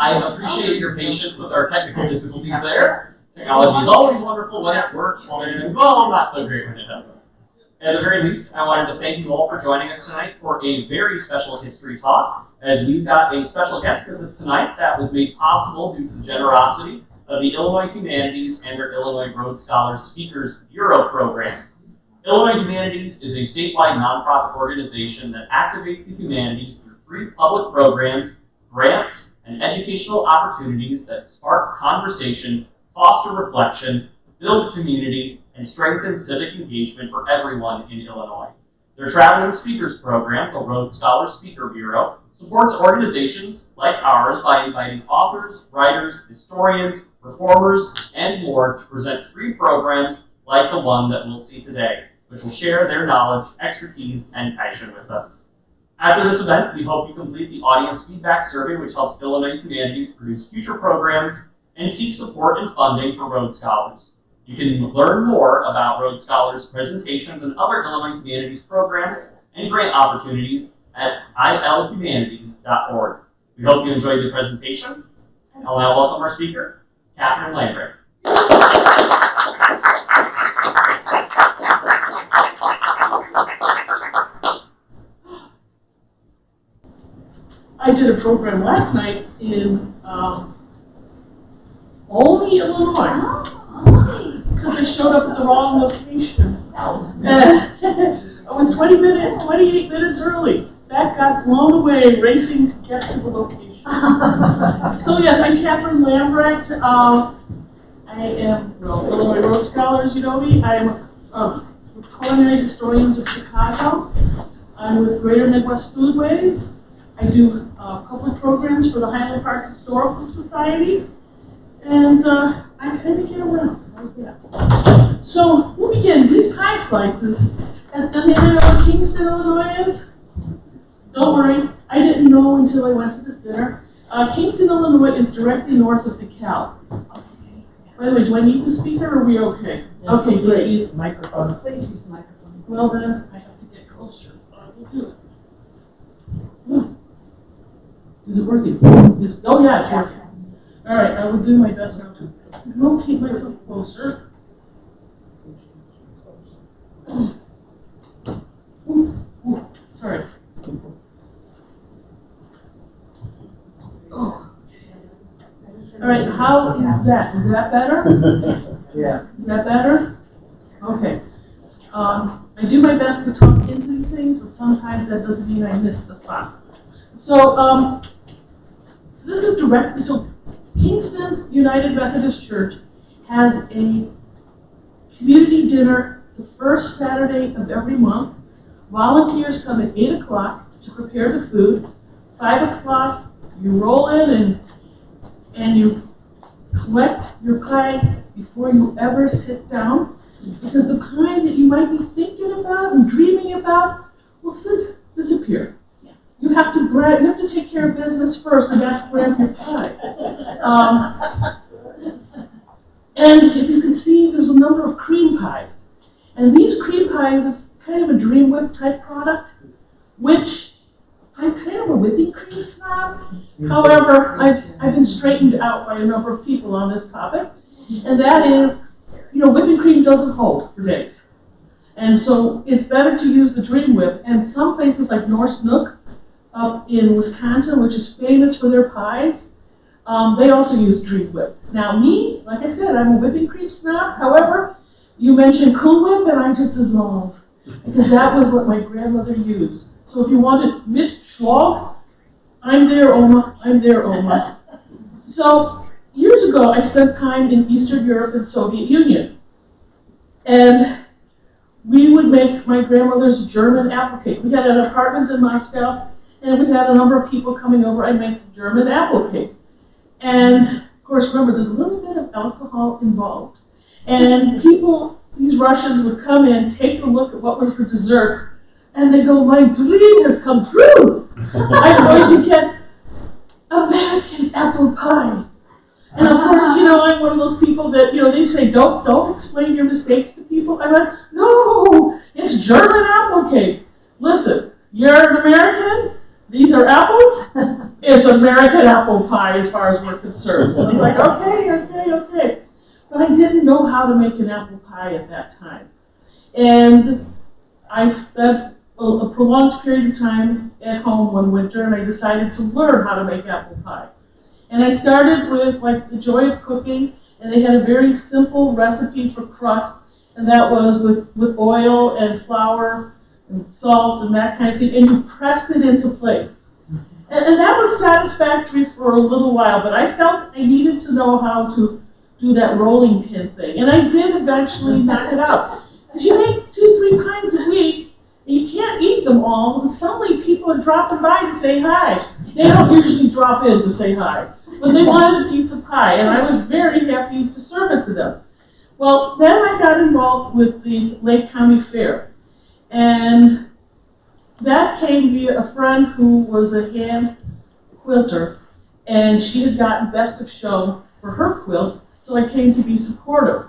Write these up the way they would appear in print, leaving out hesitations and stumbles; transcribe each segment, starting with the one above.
I appreciate your patience with our technical difficulties there. Technology is always wonderful when it works, and well, not so great when it doesn't. At the very least, I wanted to thank you all for joining us tonight for a very special history talk, as we've got a special guest with us tonight that was made possible due to the generosity of the Illinois Humanities and their Illinois Rhodes Scholars Speakers Bureau program. Illinois Humanities is a statewide nonprofit organization that activates the humanities through free public programs, grants, and educational opportunities that spark conversation, foster reflection, build community, and strengthen civic engagement for everyone in Illinois. Their traveling speakers program, the Rhodes Scholars Speaker Bureau, supports organizations like ours by inviting authors, writers, historians, performers, and more to present free programs like the one that we'll see today, which will share their knowledge, expertise, and passion with us. After this event, we hope you complete the audience feedback survey, which helps Illinois Humanities produce future programs and seek support and funding for Rhodes Scholars. You can learn more about Rhodes Scholars presentations and other Illinois Humanities programs and grant opportunities at ilhumanities.org. We hope you enjoyed the presentation, and I'll now welcome our speaker, Catherine Lambrecht. I did a program last night in Olney, Illinois. Except I showed up at the wrong location. I was 28 minutes early. That got blown away racing to get to the location. So yes, I'm Catherine Lambrecht. I am Illinois Rhodes Scholars, you know me. I am with Culinary Historians of Chicago. I'm with Greater Midwest Foodways. I do a couple of programs for the Highland Park Historical Society. And I kind of get around. How's that? So we'll begin. These pie slices, and then they know where Kingston, Illinois is? Don't worry, I didn't know until I went to this dinner. Kingston, Illinois is directly north of DeKalb. By the way, do I need the speaker or are we okay? Yes, okay, great. Please use the microphone. Please use the microphone. Well then, I have to get closer. I will do it. Is it working? Oh yeah, it's working. All right, I will do my best now to locate myself closer. Ooh, sorry. Oh. All right, how is that? Is that better? Yeah. Is that better? Okay. I do my best to talk into these things, but sometimes that doesn't mean I miss the spot. So, this is directly, so Kingston United Methodist Church has a community dinner the first Saturday of every month. Volunteers come at 8 o'clock to prepare the food. 5 o'clock, you roll in and you collect your pie before you ever sit down. Because the pie that you might be thinking about and dreaming about will disappear. You have to take care of business first, and that's grab your pie. And if you can see, there's a number of cream pies. And these cream pies, it's kind of a Dream Whip type product, which I'm kind of a whipping cream snob. However, I've been straightened out by a number of people on this topic, and that is, whipping cream doesn't hold for days. And so it's better to use the Dream Whip, and some places like North Nook, up in Wisconsin, which is famous for their pies, they also use Dream Whip. Now me, like I said, I'm a whipping cream snob. However, you mentioned Cool Whip and I just dissolve, because that was what my grandmother used. So if you wanted mit Schlag, I'm there, Oma, I'm there, Oma. So years ago, I spent time in Eastern Europe and Soviet Union. And we would make my grandmother's German apple cake. We had an apartment in Moscow, and we had a number of people coming over. I'd make German apple cake. And of course, remember, there's a little bit of alcohol involved. And people, these Russians would come in, take a look at what was for dessert, and they go, my dream has come true. I'm going to get American apple pie. And of course, I'm one of those people that, they say, don't explain your mistakes to people. I went, no, it's German apple cake. Listen, you're an American, these are apples, it's American apple pie as far as we're concerned. And I was like, okay. But I didn't know how to make an apple pie at that time. And I spent a prolonged period of time at home one winter, and I decided to learn how to make apple pie. And I started with like the joy of cooking, and they had a very simple recipe for crust, and that was with oil and flour and salt and that kind of thing, and you pressed it into place. And that was satisfactory for a little while, but I felt I needed to know how to do that rolling pin thing, and I did eventually knock it out. Because you make 2-3 pies a week, and you can't eat them all, and suddenly people are dropping by to say hi. They don't usually drop in to say hi, but they wanted a piece of pie, and I was very happy to serve it to them. Well, then I got involved with the Lake County Fair, and that came via a friend who was a hand quilter, and she had gotten Best of Show for her quilt, so I came to be supportive.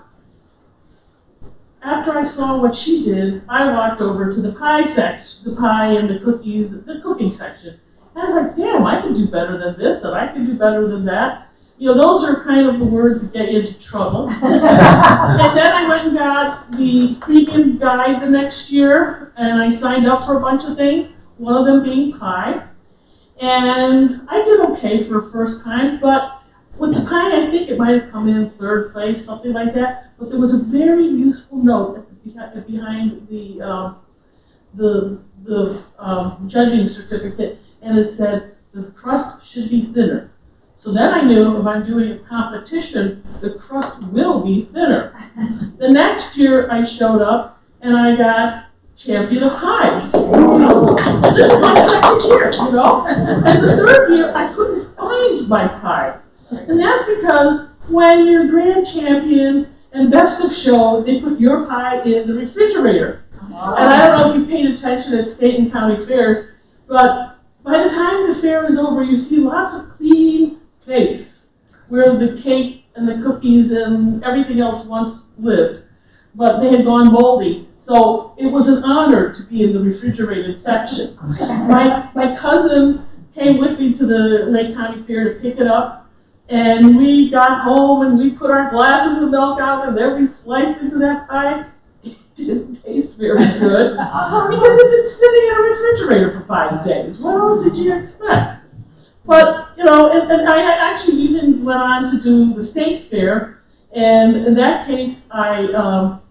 After I saw what she did, I walked over to the pie section, the pie and the cookies, the cooking section. And I was like, damn, I can do better than this, and I can do better than that. You know, those are kind of the words that get you into trouble. And then I went and got the premium guide the next year, and I signed up for a bunch of things, one of them being pie. And I did okay for a first time, but with the pie, I think it might have come in third place, something like that. But there was a very useful note behind the judging certificate, and it said the crust should be thinner. So then I knew if I'm doing a competition, the crust will be thinner. The next year I showed up and I got champion of pies. This is my second year, you know? And the third year I couldn't find my pies. And that's because when you're grand champion and Best of Show, they put your pie in the refrigerator. And I don't know if you paid attention at state and county fairs, but by the time the fair is over, you see lots of clean plates where the cake and the cookies and everything else once lived, but they had gone moldy. So it was an honor to be in the refrigerated section. My cousin came with me to the Lake County Fair to pick it up, and we got home and we put our glasses of milk out, and then we sliced into that pie. It didn't taste very good because it had been sitting in a refrigerator for 5 days. What else did you expect? But, you know, and I actually even went on to do the state fair, and in that case, there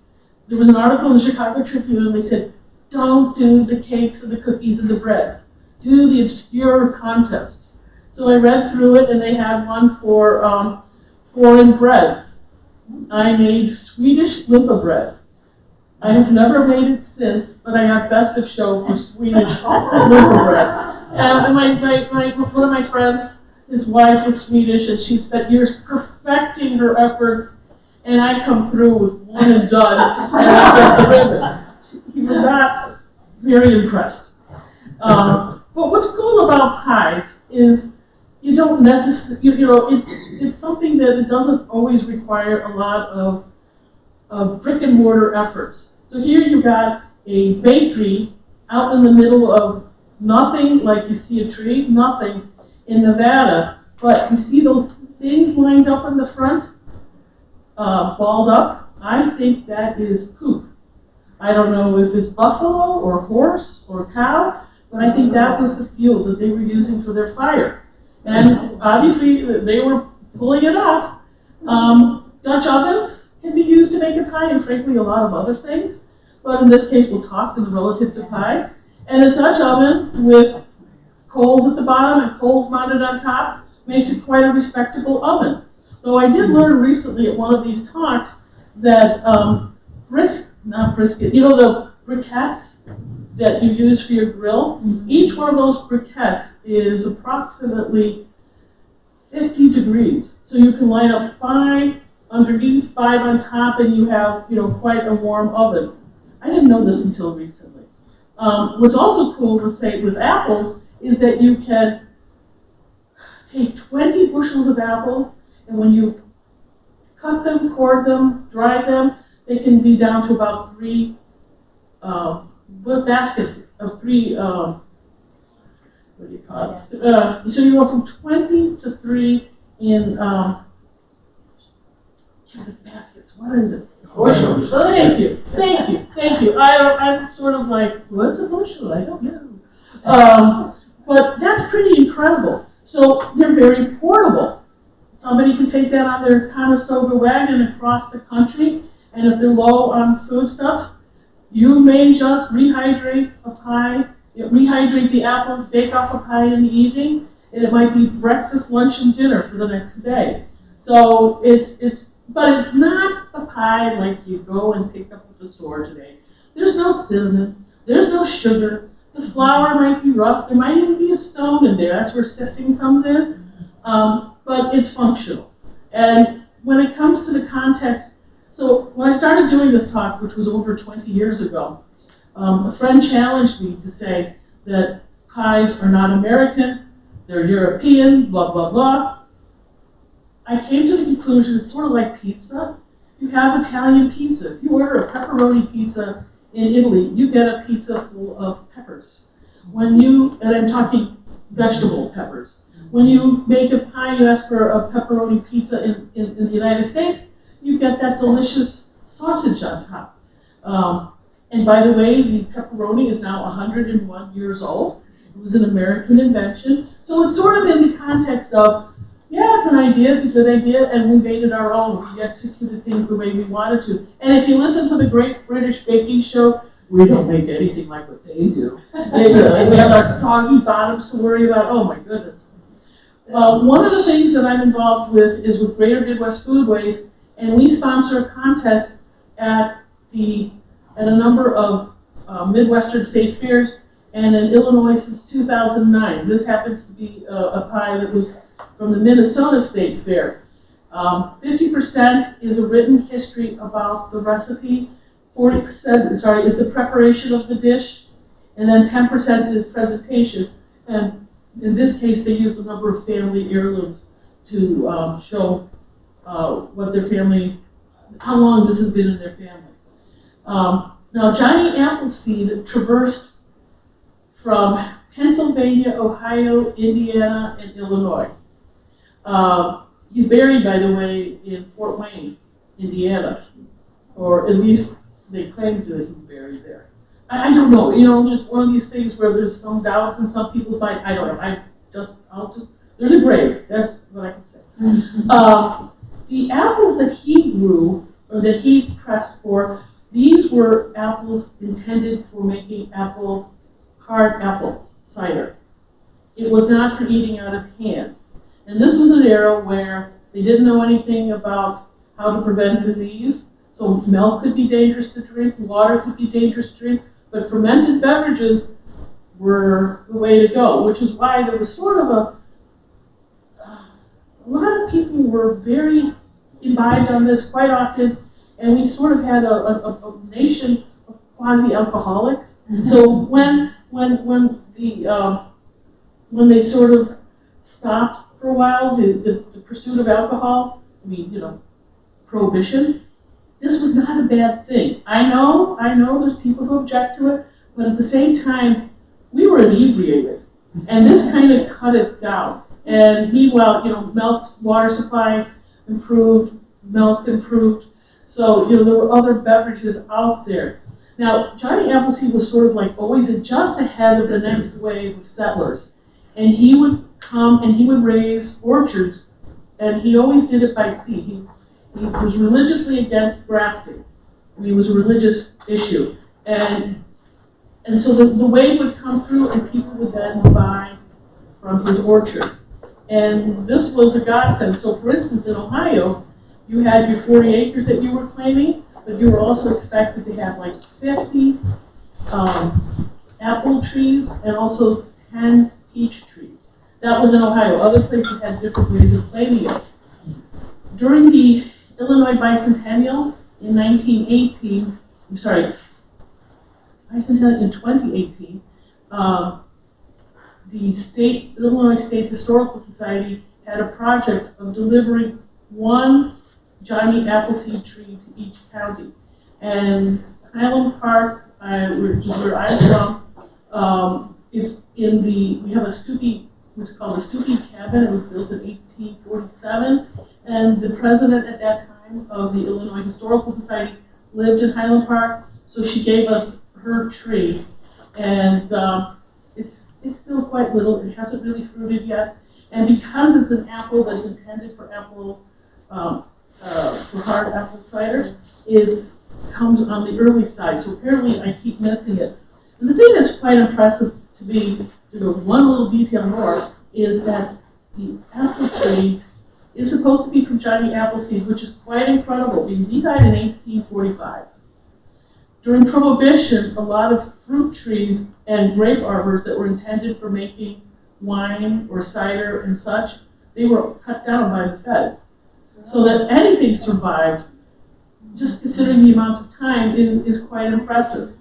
was an article in the Chicago Tribune, and they said, don't do the cakes and the cookies and the breads. Do the obscure contests. So I read through it, and they had one for foreign breads. I made Swedish limpa bread. I have never made it since, but I got Best of Show for Swedish limpa bread. And one of my friends, his wife was Swedish, and she'd spent years perfecting her efforts, and I come through with one and done, and I get the ribbon. He was not very impressed. But what's cool about pies is you don't necessarily, you know, it's something that it doesn't always require a lot of brick and mortar efforts. So here you've got a bakery out in the middle of nothing, like you see a tree, nothing in Nevada, but you see those things lined up in the front, balled up. I think that is poop. I don't know if it's buffalo or horse or cow, but I think that was the fuel that they were using for their fire. And obviously they were pulling it off. Dutch ovens can be used to make a pie, and frankly a lot of other things, but in this case we'll talk relative to pie. And a Dutch oven with coals at the bottom and coals mounted on top makes it quite a respectable oven. Though I did learn recently at one of these talks that brisket, you know the briquettes that you use for your grill? Each one of those briquettes is approximately 50 degrees. So you can line up 5 underneath, 5 on top, and you have, you know, quite a warm oven. I didn't know this until recently. What's also cool with apples is that you can take 20 bushels of apples, and when you cut them, core them, dry them, they can be down to about 3 baskets of 3 what do you call it? So you go from 20 to 3 in the baskets. What is it? Bushel. Oh, thank you. I'm sort of like, what's a bushel? I don't know. But that's pretty incredible. So they're very portable. Somebody can take that on their Conestoga wagon across the country, and if they're low on foodstuffs, you may just rehydrate a pie, rehydrate the apples, bake off a pie in the evening, and it might be breakfast, lunch, and dinner for the next day. So but it's not a pie like you go and pick up at the store today. There's no cinnamon, there's no sugar, the flour might be rough, there might even be a stone in there, that's where sifting comes in, but it's functional. And when it comes to the context, so when I started doing this talk, which was over 20 years ago, a friend challenged me to say that pies are not American, they're European, blah, blah, blah. I came to the conclusion it's sort of like pizza. You have Italian pizza. If you order a pepperoni pizza in Italy, you get a pizza full of peppers. And I'm talking vegetable peppers. When you make a pie, you ask for a pepperoni pizza in the United States, you get that delicious sausage on top. And by the way, the pepperoni is now 101 years old. It was an American invention. So it's sort of in the context of, yeah, it's an idea, it's a good idea, and we made it our own. We executed things the way we wanted to. And if you listen to the Great British Baking Show, we don't make anything like what they do. And we have our soggy bottoms to worry about. Oh my goodness. One of the things that I'm involved with is with Greater Midwest Foodways, and we sponsor a contest at a number of Midwestern state fairs, and in Illinois since 2009. This happens to be a pie that was from the Minnesota State Fair. 50% is a written history about the recipe, 40% is the preparation of the dish, and then 10% is presentation. And in this case, they used a number of family heirlooms to show what their family, how long this has been in their family. Now, Johnny Appleseed traversed from Pennsylvania, Ohio, Indiana, and Illinois. He's buried, by the way, in Fort Wayne, Indiana, or at least they claim that he's buried there. I don't know. There's one of these things where there's some doubts in some people's mind. I don't know. There's a grave. That's what I can say. The apples that he grew, or that he pressed for, these were apples intended for making hard apple cider. It was not for eating out of hand. And this was an era where they didn't know anything about how to prevent disease. So milk could be dangerous to drink, water could be dangerous to drink, but fermented beverages were the way to go, which is why there was sort of a lot of people were very imbibed on this quite often, and we sort of had a nation of quasi-alcoholics. So when they sort of stopped for a while, the pursuit of alcohol, prohibition, this was not a bad thing. I know there's people who object to it, but at the same time, we were inebriated. And this kind of cut it down. And meanwhile, milk's water supply improved, milk improved. So, there were other beverages out there. Now, Johnny Appleseed was sort of like always just ahead of the next wave of settlers. And he would come and he would raise orchards, and he always did it by seed. He was religiously against grafting. It was a religious issue. And so the wave would come through, and people would then buy from his orchard. And this was a godsend. So for instance, in Ohio, you had your 40 acres that you were claiming, but you were also expected to have like 50 apple trees and also 10 peach trees. That was in Ohio. Other places had different ways of claiming it. During the Illinois Bicentennial in 2018, the Illinois State Historical Society had a project of delivering one Johnny Appleseed tree to each county. And Highland Park, which is where I'm from, we have a Stupi, it was called the Stupi Cabin. It was built in 1847, and the president at that time of the Illinois Historical Society lived in Highland Park, so she gave us her tree, and it's still quite little. It hasn't really fruited yet, and because it's an apple that's intended for for hard apple cider, it comes on the early side. So apparently, I keep missing it. And the thing that's quite impressive to me, one little detail more, is that the apple tree is supposed to be from Johnny Appleseed, which is quite incredible because he died in 1845. During Prohibition, a lot of fruit trees and grape arbors that were intended for making wine or cider and such, they were cut down by the feds. So that anything survived, just considering the amount of time, is quite impressive.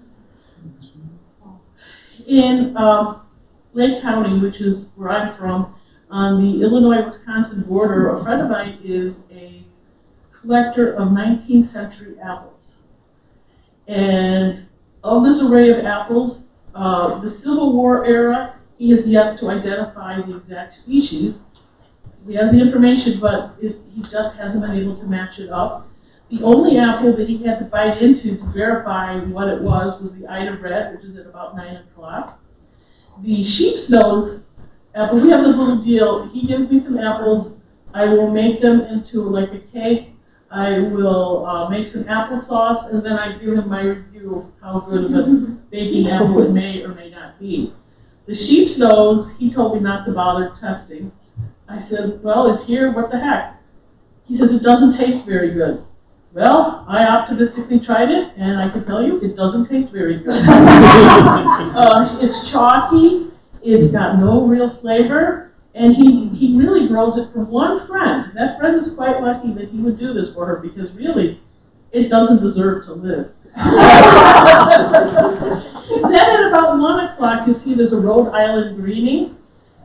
In Lake County, which is where I'm from, on the Illinois-Wisconsin border, a friend of mine is a collector of 19th century apples. And of this array of apples, the Civil War era, he has yet to identify the exact species. He has the information, but he just hasn't been able to match it up. The only apple that he had to bite into to verify what it was the Ida Red, which is at about 9 o'clock. The sheep's nose apple, we have this little deal. He gives me some apples. I will make them into like a cake. I will make some applesauce, and then I give him my review of how good of a baking apple it may or may not be. The sheep's nose, he told me not to bother testing. I said, well, it's here, what the heck? He says, it doesn't taste very good. Well, I optimistically tried it, and I can tell you, it doesn't taste very good. It's chalky, it's got no real flavor, and he really grows it for one friend. That friend is quite lucky that he would do this for her, because really, it doesn't deserve to live. Then at about 1 o'clock, you see there's a Rhode Island greening.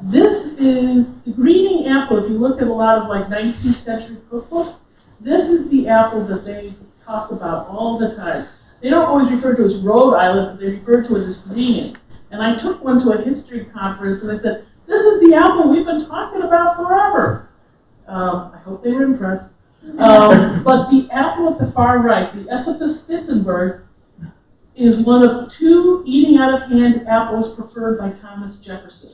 This is the greening apple. If you look at a lot of like 19th century cookbooks, this is the apple that they talk about all the time. They don't always refer to it as Rhode Island, but they refer to it as greening. And I took one to a history conference and I said, this is the apple we've been talking about forever. I hope they were impressed. But the apple at the far right, the Esopus Spitzenberg, is one of 2 eating out of hand apples preferred by Thomas Jefferson.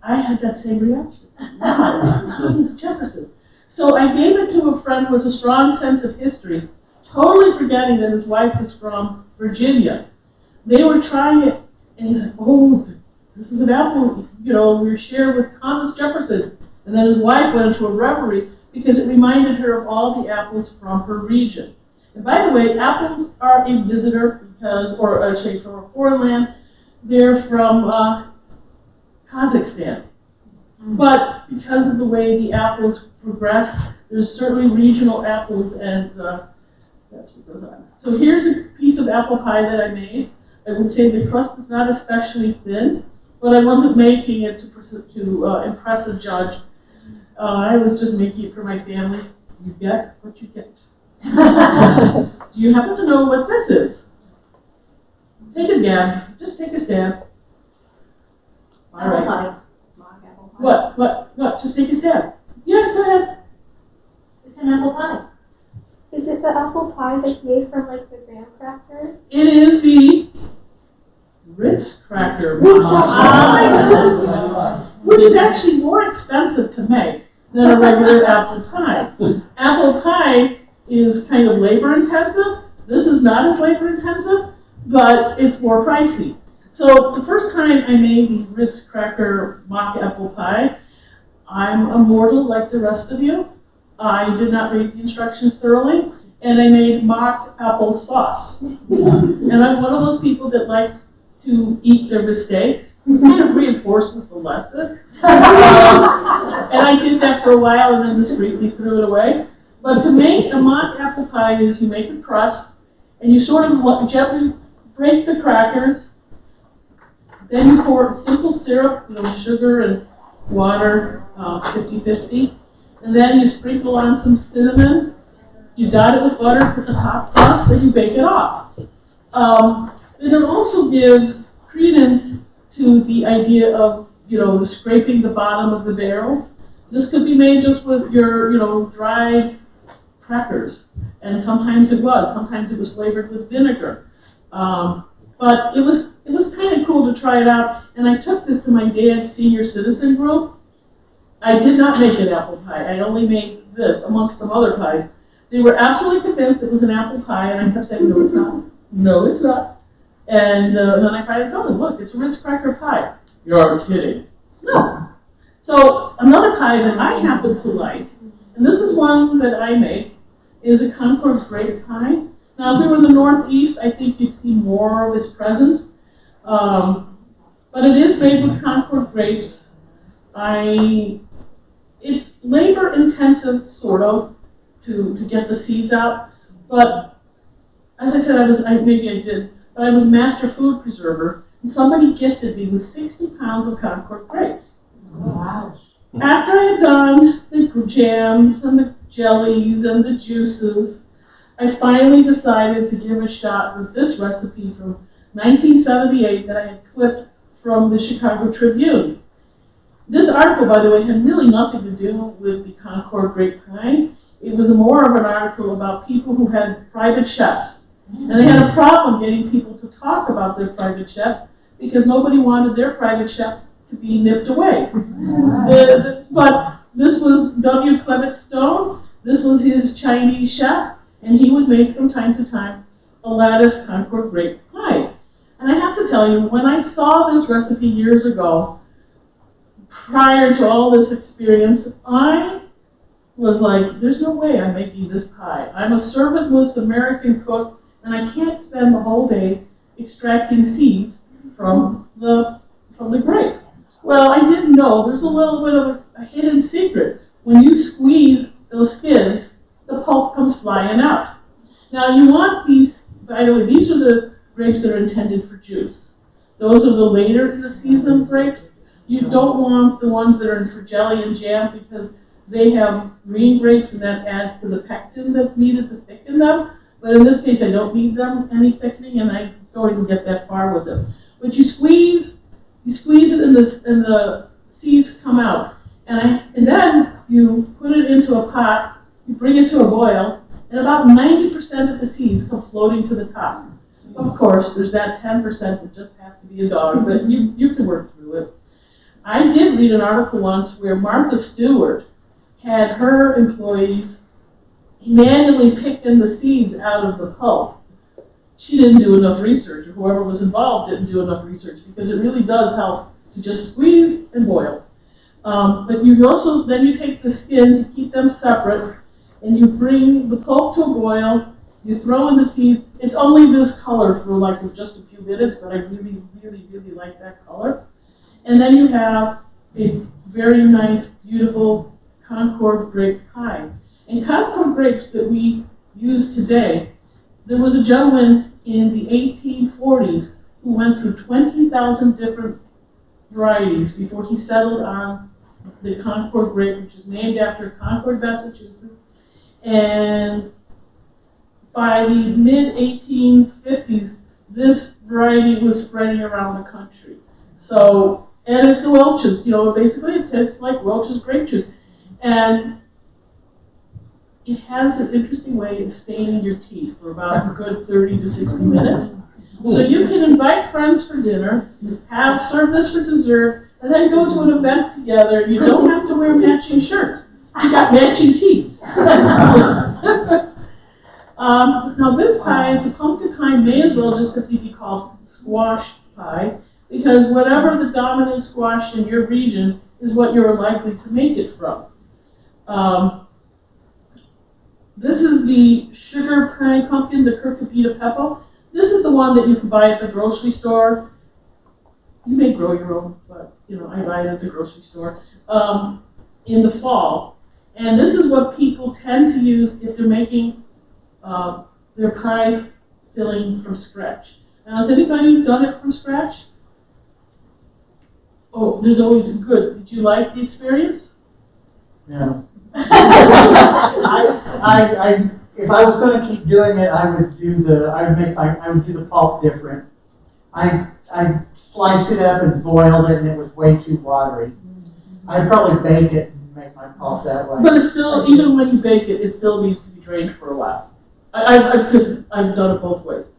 I had that same reaction. Wow, Thomas Jefferson. So I gave it to a friend who has a strong sense of history, totally forgetting that his wife is from Virginia. They were trying it, and he's like, oh, this is an apple, we share with Thomas Jefferson. And then his wife went into a reverie because it reminded her of all the apples from her region. And by the way, apples are a visitor or a shade from a foreign land. They're from Kazakhstan. But because of the way the apples progress, there's certainly regional apples, and that's what goes on. So here's a piece of apple pie that I made. I would say the crust is not especially thin, but I wasn't making it to impress a judge. I was just making it for my family. You get what you get. Do you happen to know what this is? Take a gab. Just take a stab. All right. What? Just take a stab. Yeah, go ahead. It's an apple pie. Is it the apple pie that's made from like the graham cracker? It is the Ritz cracker, which is actually more expensive to make than a regular apple pie. Apple pie is kind of labor intensive. This is not as labor intensive, but it's more pricey. So the first time I made the Ritz cracker mock apple pie, I'm a mortal like the rest of you. I did not read the instructions thoroughly, and I made mock apple sauce. And I'm one of those people that likes to eat their mistakes. It kind of reinforces the lesson. And I did that for a while and then discreetly threw it away. But to make a mock apple pie is you make a crust, and you sort of gently break the crackers. Then you pour simple syrup, sugar and water, 50-50. And then you sprinkle on some cinnamon. You dot it with butter, put the top crust, and you bake it off. And it also gives credence to the idea of the scraping the bottom of the barrel. This could be made just with your, dried crackers. And sometimes it was flavored with vinegar. But it was kind of cool to try it out. And I took this to my dad's senior citizen group. I did not make an apple pie. I only made this amongst some other pies. They were absolutely convinced it was an apple pie, and I kept saying, no, it's not. No, it's not. And then I finally told them, look, it's a Ritz cracker pie. You're kidding. No. So another pie that I happen to like, and this is one that I make, is a Concord grape pie. Now, if we were in the Northeast, I think you'd see more of its presence. But it is made with Concord grapes. It's labor intensive, sort of, to get the seeds out. But as I said, I was a master food preserver, and somebody gifted me with 60 pounds of Concord grapes. Wow. After I had done the jams and the jellies and the juices, I finally decided to give a shot with this recipe from 1978 that I had clipped from the Chicago Tribune. This article, by the way, had really nothing to do with the Concord grape pie. It was more of an article about people who had private chefs. And they had a problem getting people to talk about their private chefs because nobody wanted their private chef to be nipped away. But this was W. Clement Stone. This was his Chinese chef, and he would make from time to time a lattice Concord grape pie. And I have to tell you, when I saw this recipe years ago, prior to all this experience, I was like, there's no way I'm making this pie. I'm a servantless American cook, and I can't spend the whole day extracting seeds from the grape. Well, I didn't know. There's a little bit of a hidden secret. When you squeeze those skins, the pulp comes flying out. Now, you want these, by the way, these are the grapes that are intended for juice. Those are the later in the season grapes. You don't want the ones that are in for jelly and jam because they have green grapes, and that adds to the pectin that's needed to thicken them. But in this case, I don't need them any thickening, and I don't even get that far with them. But you squeeze it, and the seeds come out, and then you put it into a pot. You bring it to a boil, and about 90% of the seeds come floating to the top. Of course, there's that 10% that just has to be a dog, but you can work through it. I did read an article once where Martha Stewart had her employees manually picking the seeds out of the pulp. She didn't do enough research, or whoever was involved didn't do enough research, because it really does help to just squeeze and boil. But then you take the skins, you keep them separate, and you bring the pulp to a boil, you throw in the seeds. It's only this color for like just a few minutes, but I really, really, really like that color. And then you have a very nice, beautiful Concord grape pie. And Concord grapes that we use today, there was a gentleman in the 1840s who went through 20,000 different varieties before he settled on the Concord grape, which is named after Concord, Massachusetts. And by the mid-1850s, this variety was spreading around the country. So, and it's the Welch's, basically it tastes like Welch's grape juice. And it has an interesting way of staining your teeth for about a good 30 to 60 minutes. So you can invite friends for dinner, serve this for dessert, and then go to an event together. You don't have to wear matching shirts. You got matching teeth. Now this pie, the pumpkin pie, may as well just simply be called squash pie, because whatever the dominant squash in your region is what you're likely to make it from. This is the sugar pie pumpkin, the Curcupita Peppo. This is the one that you can buy at the grocery store. You may grow your own, but I buy it at the grocery store in the fall. And this is what people tend to use if they're making their pie filling from scratch. Now, has anybody done it from scratch? Oh, there's always good. Did you like the experience? Yeah. If I was going to keep doing it, I would do the pulp different. I sliced it up and boiled it, and it was way too watery. I'd probably bake it and make my pulp that way. But it's still, even when you bake it, it still needs to be drained for a while. Because I've done it both ways.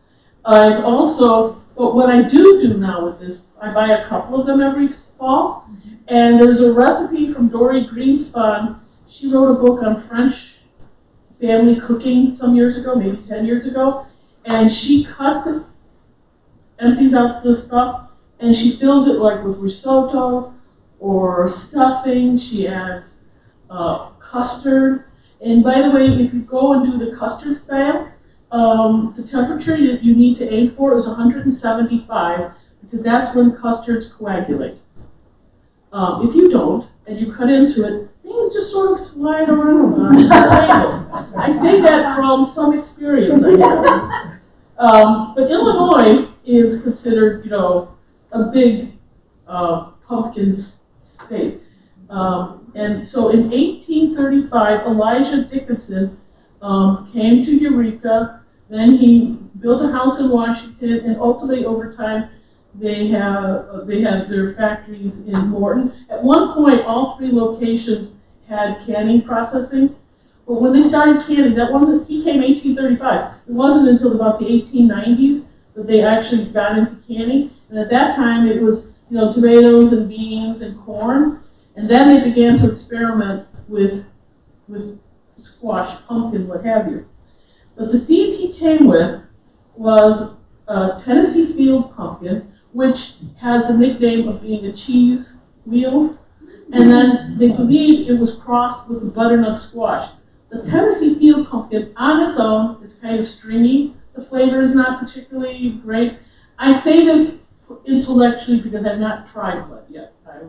I've also, but what I do now with this, I buy a couple of them every fall, and there's a recipe from Dory Greenspun. She wrote a book on French family cooking some years ago, maybe 10 years ago, and she cuts it, empties out the stuff, and she fills it like with risotto or stuffing. She adds custard. And by the way, if you go and do the custard style, the temperature you need to aim for is 175, because that's when custards coagulate. If you don't, and you cut into it, things just sort of slide around on the table. I say that from some experience I have. But Illinois is considered, you know, a big pumpkin state. And so in 1835, Elijah Dickinson came to Eureka. Then he built a house in Washington, and ultimately, over time, they had their factories in Morton. At one point, all three locations had canning processing. But when they started canning, he came 1835. It wasn't until about the 1890s that they actually got into canning. And at that time, it was, you know, tomatoes and beans and corn. And then they began to experiment with squash, pumpkin, what have you. But the seeds he came with was a Tennessee field pumpkin, which has the nickname of being a cheese wheel. And then they believe it was crossed with a butternut squash. The Tennessee field pumpkin on its own is kind of stringy. The flavor is not particularly great. I say this intellectually because I've not tried one yet. I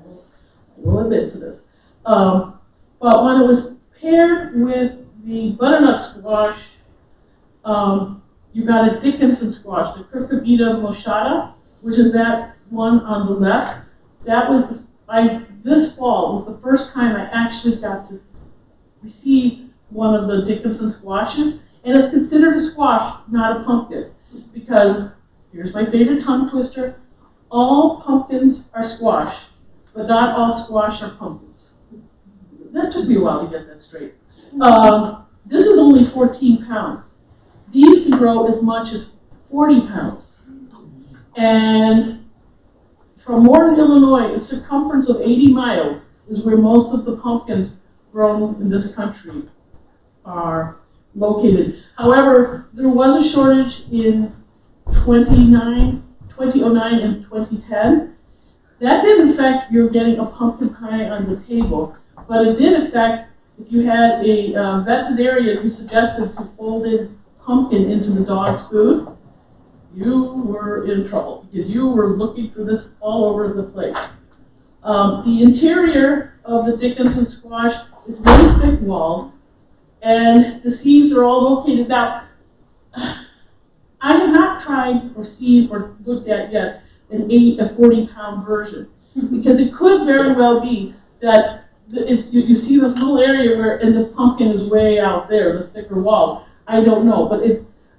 will admit to this. But when it was paired with the butternut squash, you got a Dickinson squash, the Cucurbita moschata, which is that one on the left. That was, this fall was the first time I actually got to receive one of the Dickinson squashes, and it's considered a squash, not a pumpkin, because here's my favorite tongue twister: all pumpkins are squash, but not all squash are pumpkins. That took me a while to get that straight. This is only 14 pounds. These can grow as much as 40 pounds. And from Morton, Illinois, a circumference of 80 miles is where most of the pumpkins grown in this country are located. However, there was a shortage in 2009 and 2010. That did affect your getting a pumpkin pie on the table, but it did affect if you had a veterinarian who suggested to fold in pumpkin into the dog's food, you were in trouble because you were looking for this all over the place. The interior of the Dickinson squash is very thick-walled, and the seeds are all located. Now, I have not tried or seen or looked at yet a 40-pound version, because it could very well be that you see this little area where, and the pumpkin is way out there, the thicker walls. I don't know, but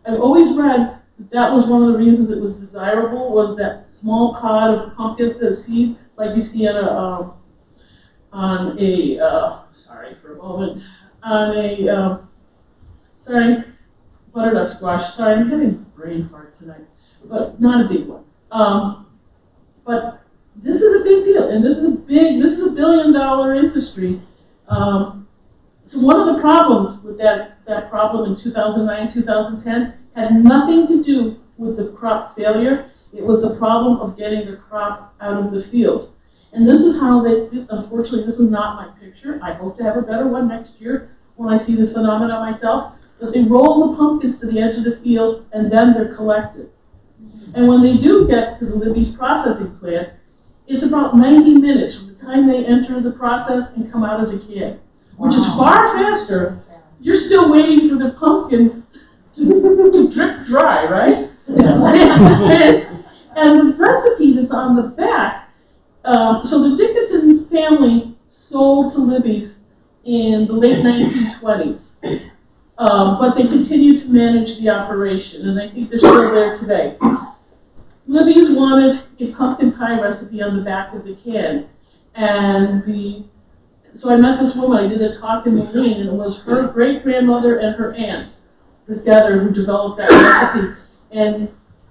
I've always read that was one of the reasons it was desirable, was that small pod of pumpkin, the seed, like you see on butternut squash. Sorry, I'm having brain fart tonight, but not a big one. But this is a big deal, and this is a $1 billion industry. So one of the problems with that problem in 2009, 2010 had nothing to do with the crop failure. It was the problem of getting the crop out of the field. And this is how unfortunately, this is not my picture. I hope to have a better one next year when I see this phenomenon myself. But they roll the pumpkins to the edge of the field, and then they're collected. And when they do get to the Libby's processing plant, it's about 90 minutes from the time they enter the process and come out as a can, which is far faster. You're still waiting for the pumpkin to drip dry, right? And the recipe that's on the back, so the Dickinson family sold to Libby's in the late 1920s, but they continued to manage the operation, and I think they're still there today. Libby's wanted a pumpkin pie recipe on the back of the can. So I met this woman, I did a talk in Moline, and it was her great-grandmother and her aunt together who developed that recipe. And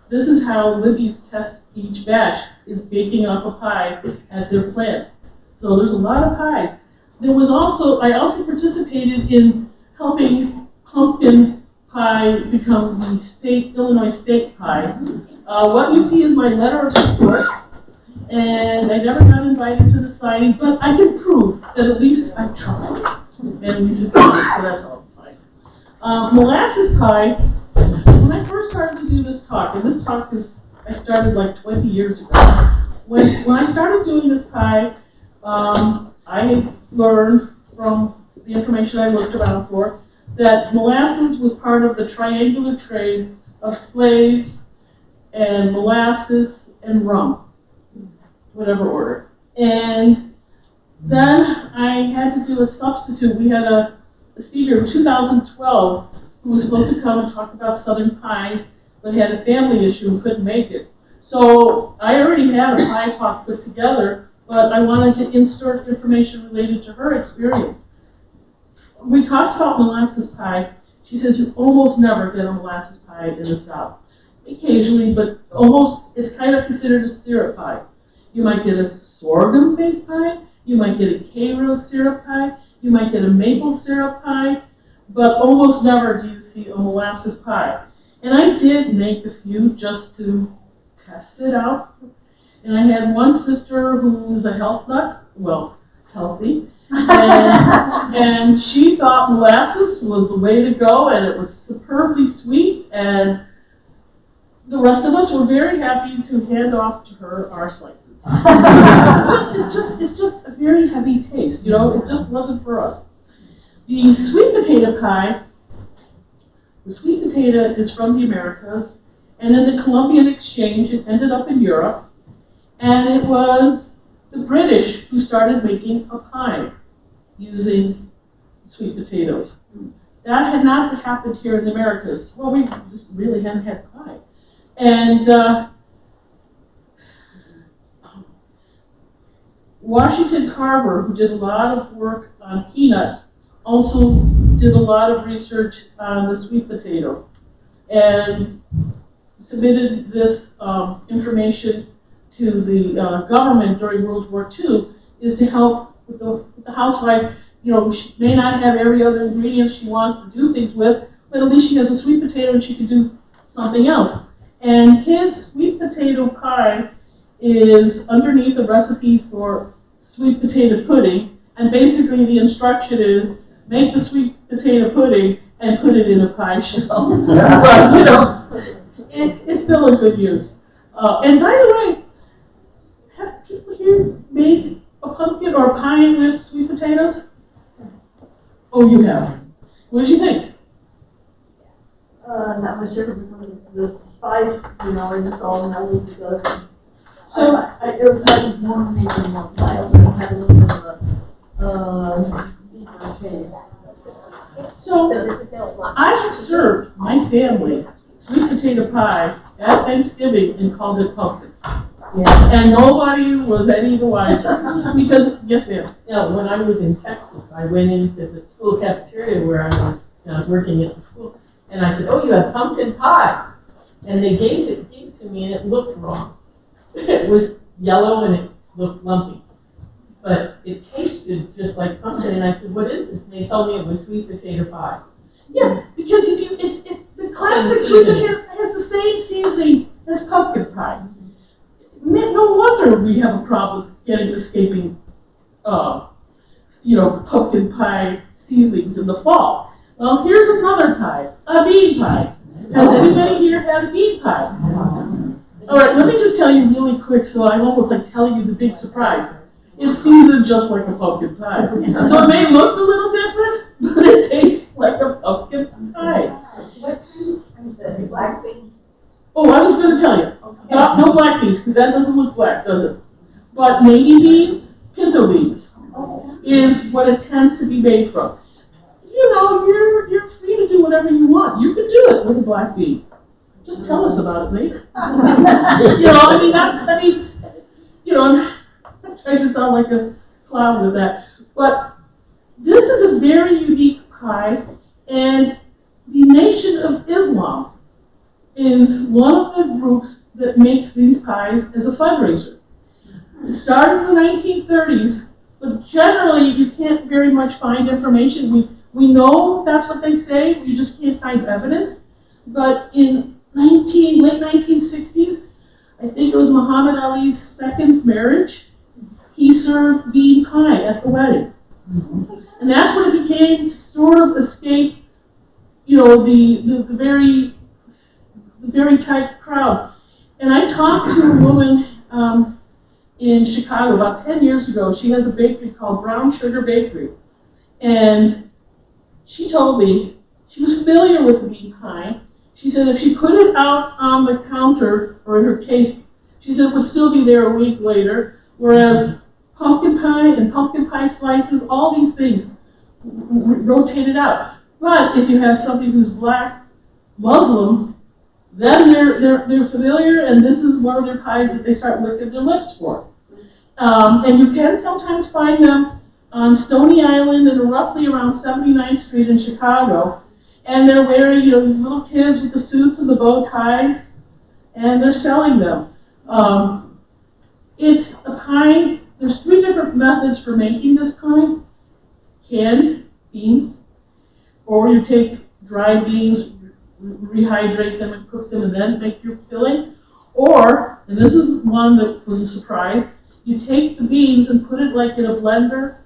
this is how Libby's tests each batch, is baking up a pie at their plant. So there's a lot of pies. I also participated in helping pumpkin pie become the Illinois state pie. What you see is my letter of support, and I never got invited to the signing, but I can prove that at least I tried, and we succeeded, so that's all fine. Molasses pie, when I first started to do this talk, and this talk I started like 20 years ago. When I started doing this pie, I learned from the information I looked around for that molasses was part of the triangular trade of slaves and molasses and rum, whatever order. And then I had to do a substitute. We had a speaker in 2012 who was supposed to come and talk about Southern pies, but he had a family issue and couldn't make it. So I already had a pie talk put together, but I wanted to insert information related to her experience. We talked about molasses pie. She says you almost never get a molasses pie in the South. Occasionally, but almost, it's kind of considered a syrup pie. You might get a sorghum-based pie, you might get a K-rose syrup pie, you might get a maple syrup pie, but almost never do you see a molasses pie. And I did make a few just to test it out. And I had one sister who was a health nut, well, healthy, and she thought molasses was the way to go, and it was superbly sweet, and the rest of us were very happy to hand off to her our slices. It's just a very heavy taste, you know, it just wasn't for us. The sweet potato pie, the sweet potato is from the Americas, and in the Columbian Exchange, it ended up in Europe, and it was the British who started making a pie using sweet potatoes. That had not happened here in the Americas. Well, we just really hadn't had pie. And Washington Carver, who did a lot of work on peanuts, also did a lot of research on the sweet potato and submitted this information to the government during World War II, is to help with the housewife. You know, she may not have every other ingredient she wants to do things with, but at least she has a sweet potato and she can do something else. And his sweet potato pie is underneath a recipe for sweet potato pudding, and basically the instruction is make the sweet potato pudding and put it in a pie shell. But, you know, it's still a good use. And by the way, have people here made a pumpkin or pie with sweet potatoes? Oh, you have. What did you think? Not much different because of the spice, you know, and it's all melted together. So It was like more making more piles and had a little bit of a deeper taste. So this is no lunch. I have served my family sweet potato pie at Thanksgiving and called it pumpkin. Yeah. And nobody was any the wiser. Because, yes ma'am. Yeah, when I was in Texas, I went into the school cafeteria where I was working at the school, and I said, "Oh, you have pumpkin pie," and they gave it to me, and it looked wrong. It was yellow and it looked lumpy, but it tasted just like pumpkin. And I said, "What is this?" And they told me it was sweet potato pie. Yeah, because it's the classic sweet potato pie has the same seasoning as pumpkin pie. No wonder we have a problem escaping pumpkin pie seasonings in the fall. Well, here's another pie, a bean pie. Has anybody here had a bean pie? All right, let me just tell you really quick, so I'm almost like telling you the big surprise. It's seasoned just like a pumpkin pie. So it may look a little different, but it tastes like a pumpkin pie. What's that, black beans? Oh, I was going to tell you. No black beans, because that doesn't look black, does it? But navy beans, pinto beans, is what it tends to be made from. You know, you're free to do whatever you want. You can do it with a black bean. just tell us about it later. You know, I mean, you know, I'm not trying to sound like a clown with that, but this is a very unique pie, and the Nation of Islam is one of the groups that makes these pies as a fundraiser. It started in the 1930s, but generally you can't very much find information. We know that's what they say, we just can't find evidence. But in late 1960s, I think it was Muhammad Ali's second marriage, he served bean pie at the wedding. And that's when it became sort of escape, you know, the very tight crowd. And I talked to a woman in Chicago about 10 years ago. She has a bakery called Brown Sugar Bakery. And she told me she was familiar with the bean pie. She said if she put it out on the counter or in her case, she said it would still be there a week later. Whereas pumpkin pie and pumpkin pie slices, all these things rotated out. But if you have somebody who's black, Muslim, then they're familiar, and this is one of their pies that they start licking their lips for. And you can sometimes find them on Stony Island and roughly around 79th Street in Chicago. And they're wearing, you know, these little kids with the suits and the bow ties, and they're selling them. It's a pie. There's 3 different methods for making this pie. Canned beans, or you take dry beans, rehydrate them and cook them and then make your filling. Or, and this is one that was a surprise, you take the beans and put it like in a blender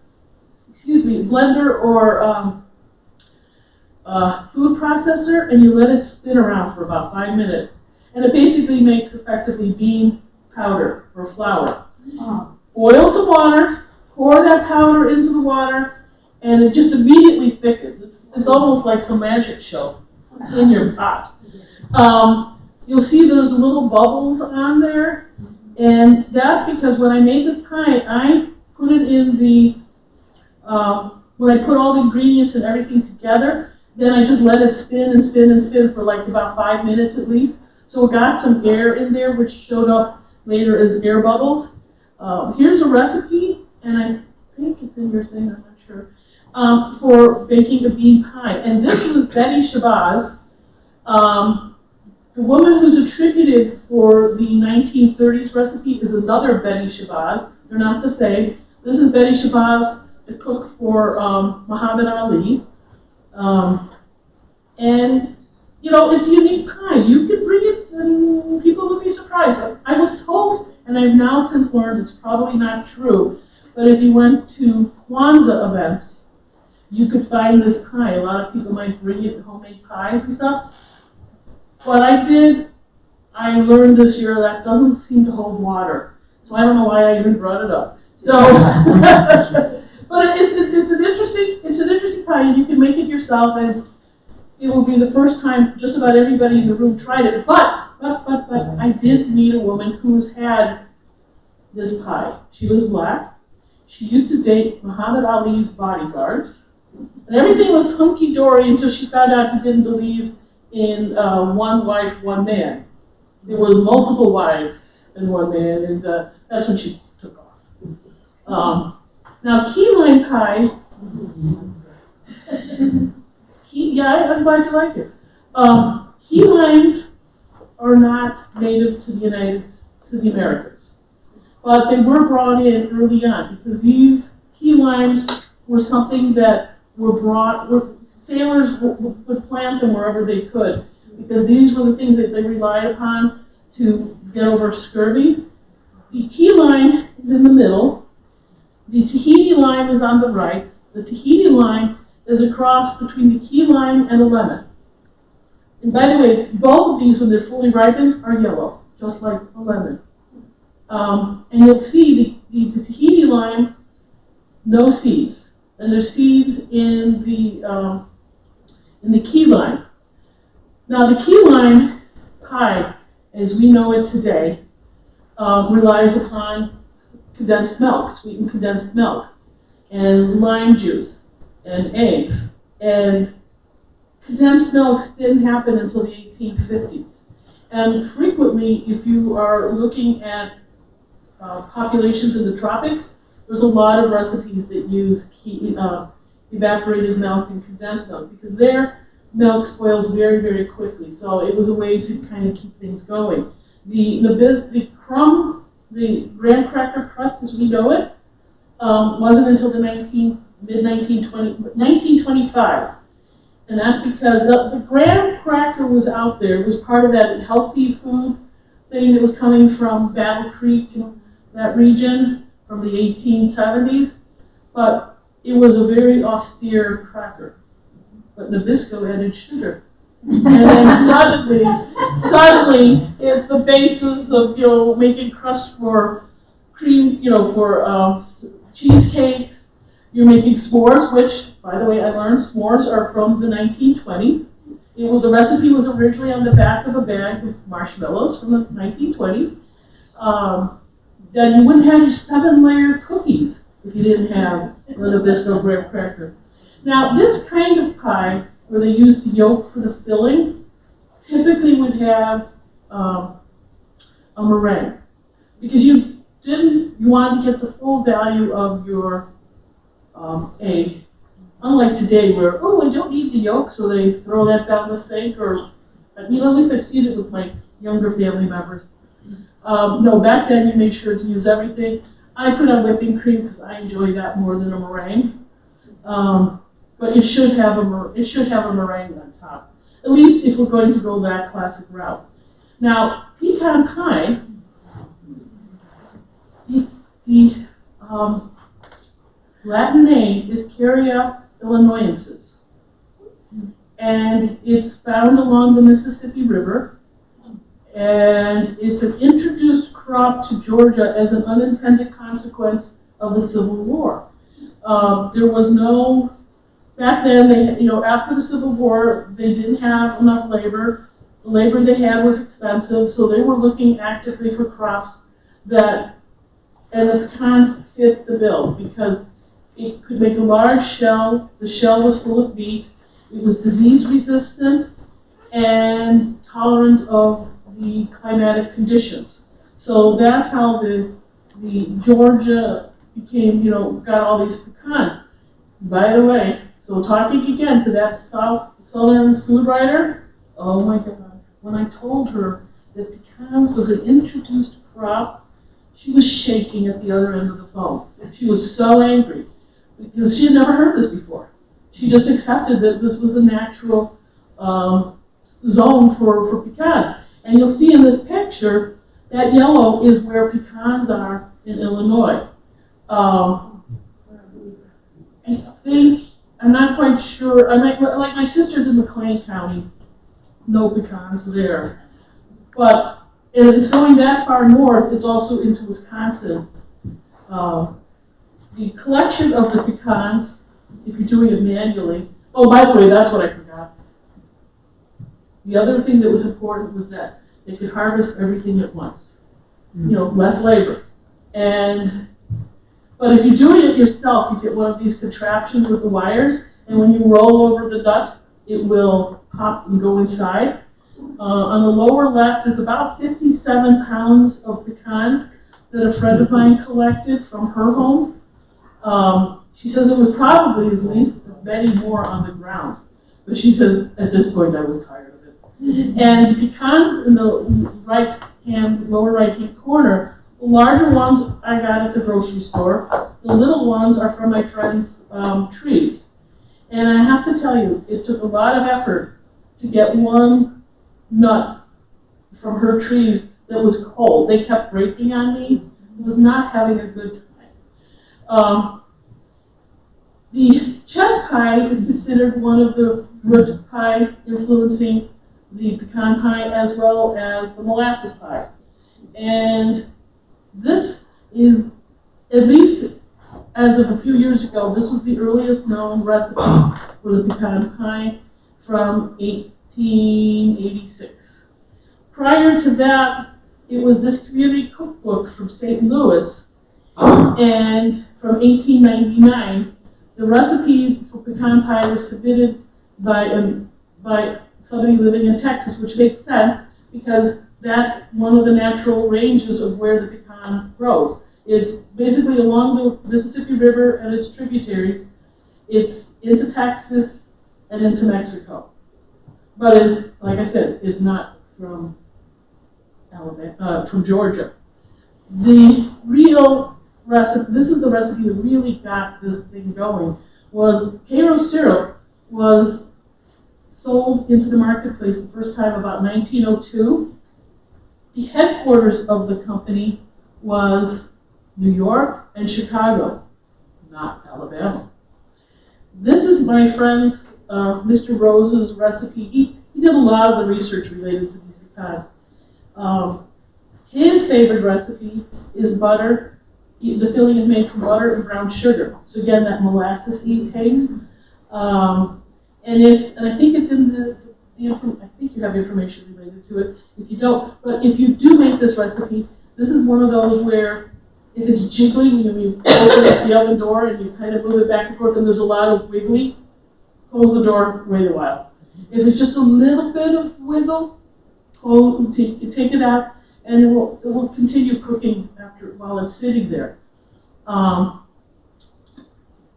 or food processor, and you let it spin around for about 5 minutes. And it basically makes effectively bean powder or flour. Boil some water, pour that powder into the water, and it just immediately thickens. It's almost like some magic show in your pot. You'll see there's little bubbles on there, and that's because when I made this pie, I put it in the, when I put all the ingredients and everything together, then I just let it spin and spin and spin for like about 5 minutes at least. So it got some air in there, which showed up later as air bubbles. Here's a recipe, and I think it's in your thing, I'm not sure, for baking a bean pie. And this was Betty Shabazz. The woman who's attributed for the 1930s recipe is another Betty Shabazz. They're not the same. This is Betty Shabazz, the cook for Muhammad Ali. And, you know, it's a unique pie. You could bring it and people would be surprised. I was told, and I've now since learned it's probably not true, but if you went to Kwanzaa events, you could find this pie. A lot of people might bring it homemade pies and stuff. What I learned this year that doesn't seem to hold water. So I don't know why I even brought it up. So, but it's an interesting pie, and you can make it yourself, and it will be the first time just about everybody in the room tried it. But I did meet a woman who's had this pie. She was black. She used to date Muhammad Ali's bodyguards, and everything was hunky-dory until she found out he didn't believe in one wife, one man. There was multiple wives and one man, and that's when she took off. Now, key lime pie, I'm glad you like it. Key limes are not native to the Americas, but they were brought in early on because these key limes were something that sailors would plant them wherever they could, because these were the things that they relied upon to get over scurvy. The key lime is in the middle. The Tahiti lime is on the right. The Tahiti lime is a cross between the key lime and a lemon. And by the way, both of these, when they're fully ripened, are yellow, just like a lemon. And you'll see the Tahiti lime, no seeds. And there's seeds in the key lime. Now, the key lime pie, as we know it today, relies upon condensed milk, sweetened condensed milk, and lime juice, and eggs. And condensed milks didn't happen until the 1850s. And frequently, if you are looking at populations in the tropics, there's a lot of recipes that use evaporated milk and condensed milk because their milk spoils very, very quickly. So it was a way to kind of keep things going. The crumb, the graham cracker crust as we know it, wasn't until the 1925. And that's because the graham cracker was out there. It was part of that healthy food thing that was coming from Battle Creek and that region from the 1870s. But it was a very austere cracker. But Nabisco added sugar. And then suddenly, it's the basis of, making crust for cream, for cheesecakes. You're making s'mores, which, by the way, I learned s'mores are from the 1920s. The recipe was originally on the back of a bag of marshmallows from the 1920s. Then you wouldn't have your 7-layer cookies if you didn't have the Nabisco graham cracker. Now, this kind of pie, where they used the yolk for the filling, typically would have a meringue. Because you wanted to get the full value of your egg. Unlike today where, I don't need the yolk, so they throw that down the sink, or, at least I've seen it with my younger family members. No, back then you made sure to use everything. I put on whipping cream because I enjoy that more than a meringue. But it should have a meringue on top. At least if we're going to go that classic route. Now, pecan pie, the Latin name is Caria illinoisensis. And it's found along the Mississippi River. And it's an introduced crop to Georgia as an unintended consequence of the Civil War. There was no, back then, after the Civil War, they didn't have enough labor. The labor they had was expensive, so they were looking actively for crops and the pecan fit the bill because it could make a large shell. The shell was full of meat. It was disease resistant and tolerant of the climatic conditions. So that's how the Georgia became, got all these pecans. By the way, so talking again to that Southern food writer, oh my God, when I told her that pecans was an introduced crop, she was shaking at the other end of the phone. She was so angry because she had never heard this before. She just accepted that this was the natural zone for pecans. And you'll see in this picture, that yellow is where pecans are in Illinois. I think, I'm not quite sure, like my sister's in McLean County, no pecans there. But if it's going that far north, it's also into Wisconsin. The collection of the pecans, if you're doing it manually, oh, by the way, that's what I forgot. The other thing that was important was that they could harvest everything at once. Less labor. But if you're doing it yourself, you get one of these contraptions with the wires, and when you roll over the nut, it will pop and go inside. On the lower left is about 57 pounds of pecans that a friend of mine collected from her home. She says it was probably at least as many more on the ground. But she said, at this point, I was tired of it. And the pecans in the lower right-hand corner, the larger ones I got at the grocery store. The little ones are from my friend's trees. And I have to tell you, it took a lot of effort to get one nut from her trees that was cold. They kept breaking on me. I was not having a good time. The chess pie is considered one of the root pies influencing the pecan pie as well as the molasses pie. And this is, at least as of a few years ago, this was the earliest known recipe for the pecan pie from 1886. Prior to that, it was this community cookbook from St. Louis, and from 1899, the recipe for pecan pie was submitted by somebody living in Texas, which makes sense because that's one of the natural ranges of where the pecan grows. It's basically along the Mississippi River and its tributaries. It's into Texas and into Mexico. But it's, like I said, it's not from from Georgia. The real recipe, this is the recipe that really got this thing going, was Cairo syrup was sold into the marketplace the first time about 1902. The headquarters of the company was New York and Chicago, not Alabama. This is my friend's, Mr. Rose's recipe. He did a lot of the research related to these pecans. His favorite recipe is butter. The filling is made from butter and brown sugar. So again, that molasses-y taste. And I think it's in the I think you have information related to it. If you don't, but if you do make this recipe, this is one of those where if it's jiggling, you open the oven door and you kind of move it back and forth and there's a lot of wiggly, close the door, wait a while. If it's just a little bit of wiggle, take it out, and it will continue cooking while it's sitting there.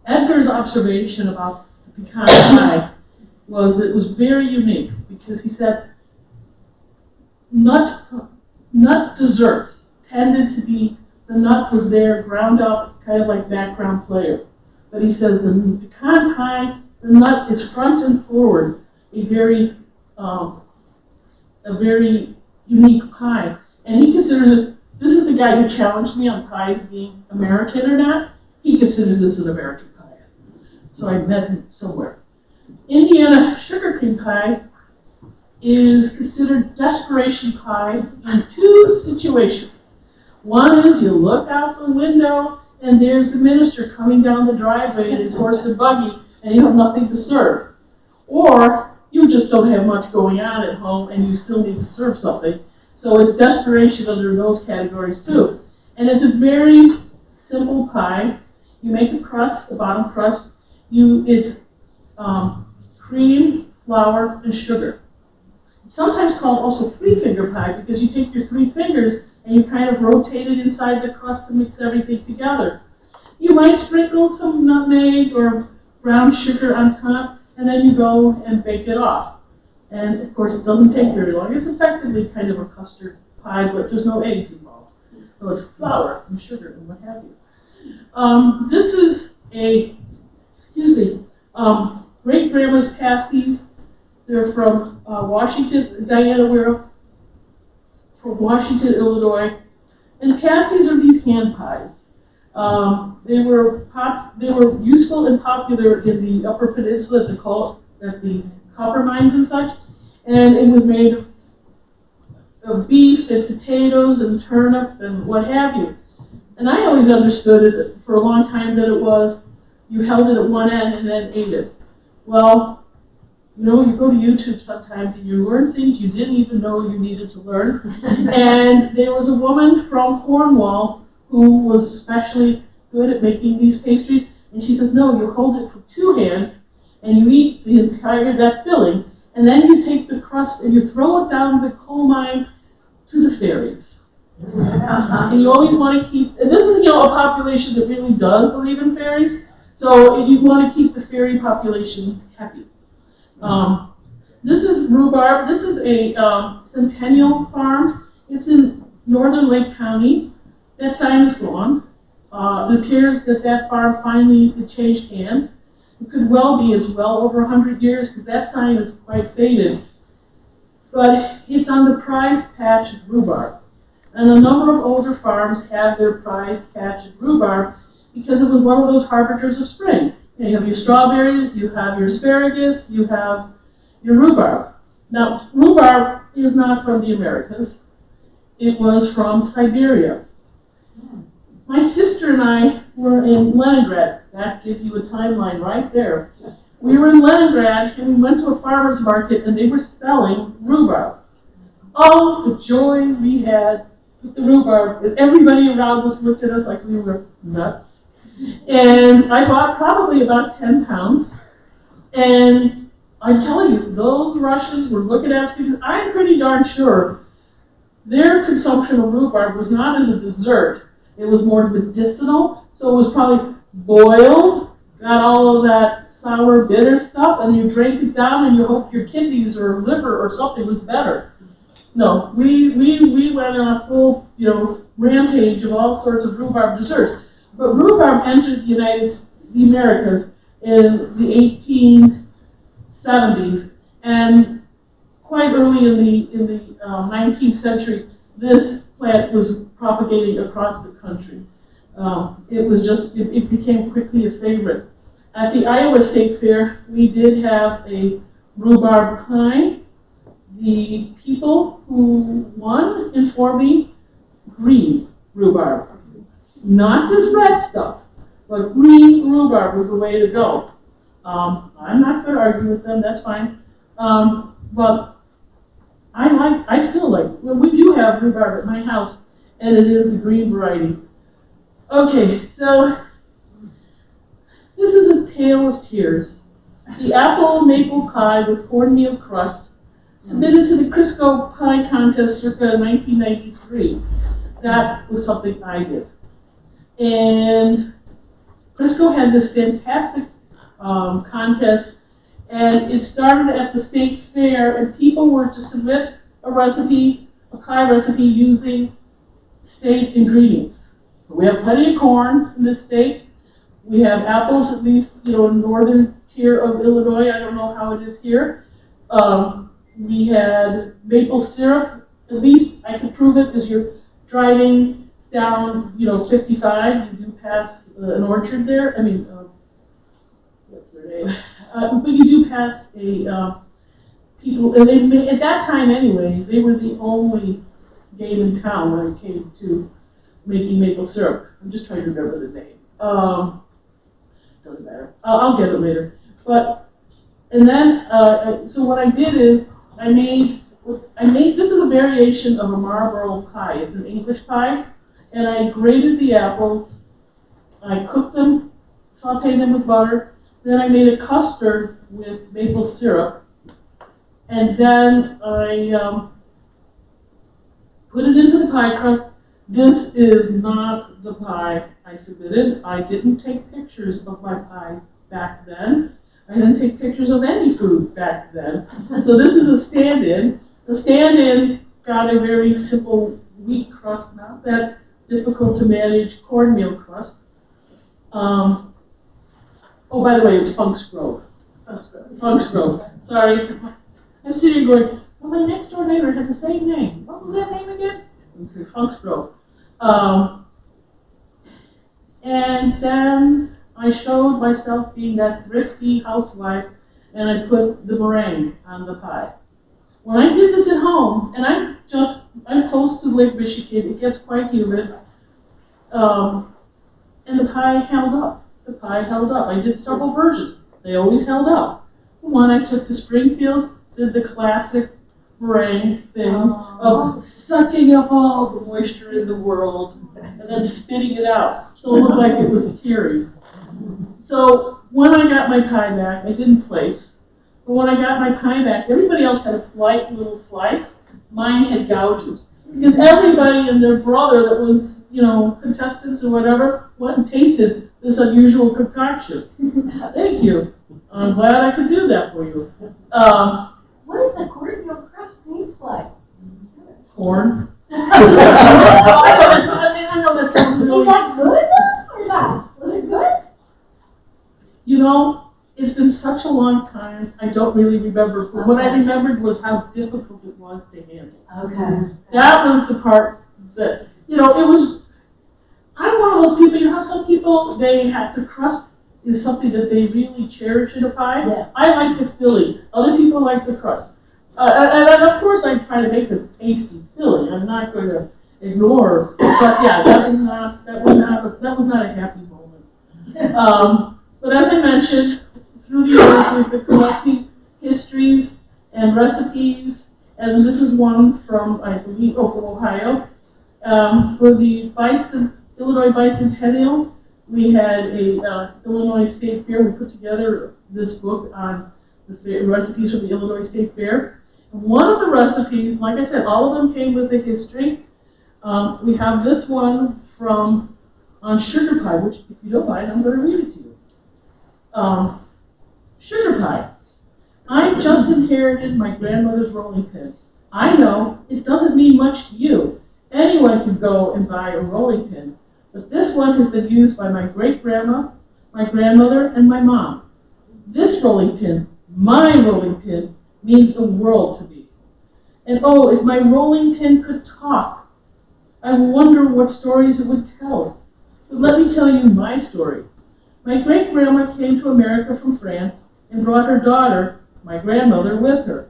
Edgar's observation about the pecan pie was that it was very unique because he said nut desserts tended to be, the nut was there ground up, kind of like background player. But he says the pecan pie, the nut is front and forward, a very unique pie. And he considers this is the guy who challenged me on pies being American or not. He considers this an American pie. So I met him somewhere. Indiana sugar cream pie is considered desperation pie in two situations. One is you look out the window and there's the minister coming down the driveway in his horse and buggy and you have nothing to serve. Or you just don't have much going on at home and you still need to serve something. So it's desperation under those categories too. And it's a very simple pie. You make a crust, the bottom crust. It's cream, flour, and sugar. It's sometimes called also three-finger pie because you take your 3 fingers and you kind of rotate it inside the crust to mix everything together. You might sprinkle some nutmeg or brown sugar on top, and then you go and bake it off. And of course, it doesn't take very long. It's effectively kind of a custard pie, but there's no eggs involved. So it's flour and sugar and what have you. This is great-grandma's pasties. They're from Washington, Diana Ware, from Washington, Illinois. And pasties are these hand pies. They were useful and popular in the Upper Peninsula at the copper mines and such. And it was made of beef and potatoes and turnip and what have you. And I always understood it for a long time that it was you held it at one end and then ate it. Well, you know, you go to YouTube sometimes and you learn things you didn't even know you needed to learn. And there was a woman from Cornwall who was especially good at making these pastries. And she says, no, you hold it with 2 hands and you eat the entire, that filling. And then you take the crust and you throw it down the coal mine to the fairies. And you always want to keep, and this is, a population that really does believe in fairies. So you want to keep the fairy population happy. This is rhubarb. This is a Centennial Farm. It's in northern Lake County. That sign is gone. It appears that farm finally changed hands. It could well be it's well over 100 years because that sign is quite faded. But it's on the prized patch of rhubarb. And a number of older farms have their prized patch of rhubarb because it was one of those harbingers of spring. You have your strawberries, you have your asparagus, you have your rhubarb. Now, rhubarb is not from the Americas. It was from Siberia. My sister and I were in Leningrad. That gives you a timeline right there. We were in Leningrad and we went to a farmer's market and they were selling rhubarb. Oh, the joy we had with the rhubarb. Everybody around us looked at us like we were nuts. And I bought probably about 10 pounds. And I'm telling you, those Russians were looking at us because I'm pretty darn sure their consumption of rhubarb was not as a dessert. It was more medicinal, so it was probably boiled, got all of that sour, bitter stuff, and you drank it down and you hoped your kidneys or liver or something was better. No, we went on a full, rampage of all sorts of rhubarb desserts. But rhubarb entered the Americas in the 1870s, and quite early in the 19th century, this plant was propagating across the country. It became quickly a favorite. At the Iowa State Fair, we did have a rhubarb pie. The people who won informed me green rhubarb. Not this red stuff, but green rhubarb was the way to go. I'm not going to argue with them, that's fine. But I still like, we do have rhubarb at my house, and it is the green variety. Okay, so this is a tale of tears. The apple maple pie with cornmeal crust, submitted to the Crisco Pie Contest circa 1993. That was something I did. And Crisco had this fantastic contest, and it started at the state fair, and people were to submit a pie recipe using state ingredients. So we have plenty of corn in this state. We have apples, at least, in northern tier of Illinois. I don't know how it is here. We had maple syrup. At least I can prove it as you're driving down, 55. You do pass an orchard there. What's their name? But you do pass people, and they at that time anyway, they were the only game in town when it came to making maple syrup. I'm just trying to remember the name. Doesn't matter. I'll get it later. And then, so what I did is I made. This is a variation of a Marlboro pie. It's an English pie, and I grated the apples. I cooked them, sauteed them with butter. Then I made a custard with maple syrup, and then I put it into the pie crust. This is not the pie I submitted. I didn't take pictures of my pies back then. I didn't take pictures of any food back then. So this is a stand-in. The stand-in got a very simple wheat crust, not that difficult to manage cornmeal crust. Oh, by the way, it's Funk's Grove. Funk's Grove. Sorry. I'm sitting here going, well, my next door neighbor had the same name. What was that name again? Okay, Funk's Grove. And then I showed myself being that thrifty housewife, and I put the meringue on the pie. When I did this at home, and I'm close to Lake Michigan, it gets quite humid, and the pie held up. The pie held up. I did several versions. They always held up. The one I took to Springfield did the classic meringue thing of sucking up all the moisture in the world and then spitting it out. So it looked like it was teary. So when I got my pie back, I didn't place. But when I got my pie back, everybody else had a polite little slice. Mine had gouges. Because everybody and their brother that was, contestants or whatever, went and tasted this unusual concoction. Thank you. I'm glad I could do that for you. What does a cornmeal crust taste like? Corn. I know that sounds Is really... that good though, or not? Was it good? It's been such a long time, I don't really remember. But what I remembered was how difficult it was to handle. Okay. That was the part that, I'm one of those people, how some people, the crust is something that they really cherish in a pie. Yeah. I like the filling. Other people like the crust. And of course I try to make a tasty filling. I'm not going to ignore, but yeah, that was not a happy moment. But as I mentioned, through the years we've been collecting histories and recipes, and this is one from, I believe, from Ohio. For the Illinois Bicentennial, we had a Illinois State Fair. We put together this book on the recipes from the Illinois State Fair. One of the recipes, like I said, all of them came with a history. We have this one from on sugar pie, which, if you don't mind, I'm going to read it to you. Sugar pie. I just inherited my grandmother's rolling pin. I know it doesn't mean much to you. Anyone can go and buy a rolling pin, but this one has been used by my great-grandma, my grandmother, and my mom. This rolling pin, my rolling pin, means the world to me. And oh, if my rolling pin could talk, I wonder what stories it would tell. But let me tell you my story. My great-grandma came to America from France and brought her daughter, my grandmother, with her.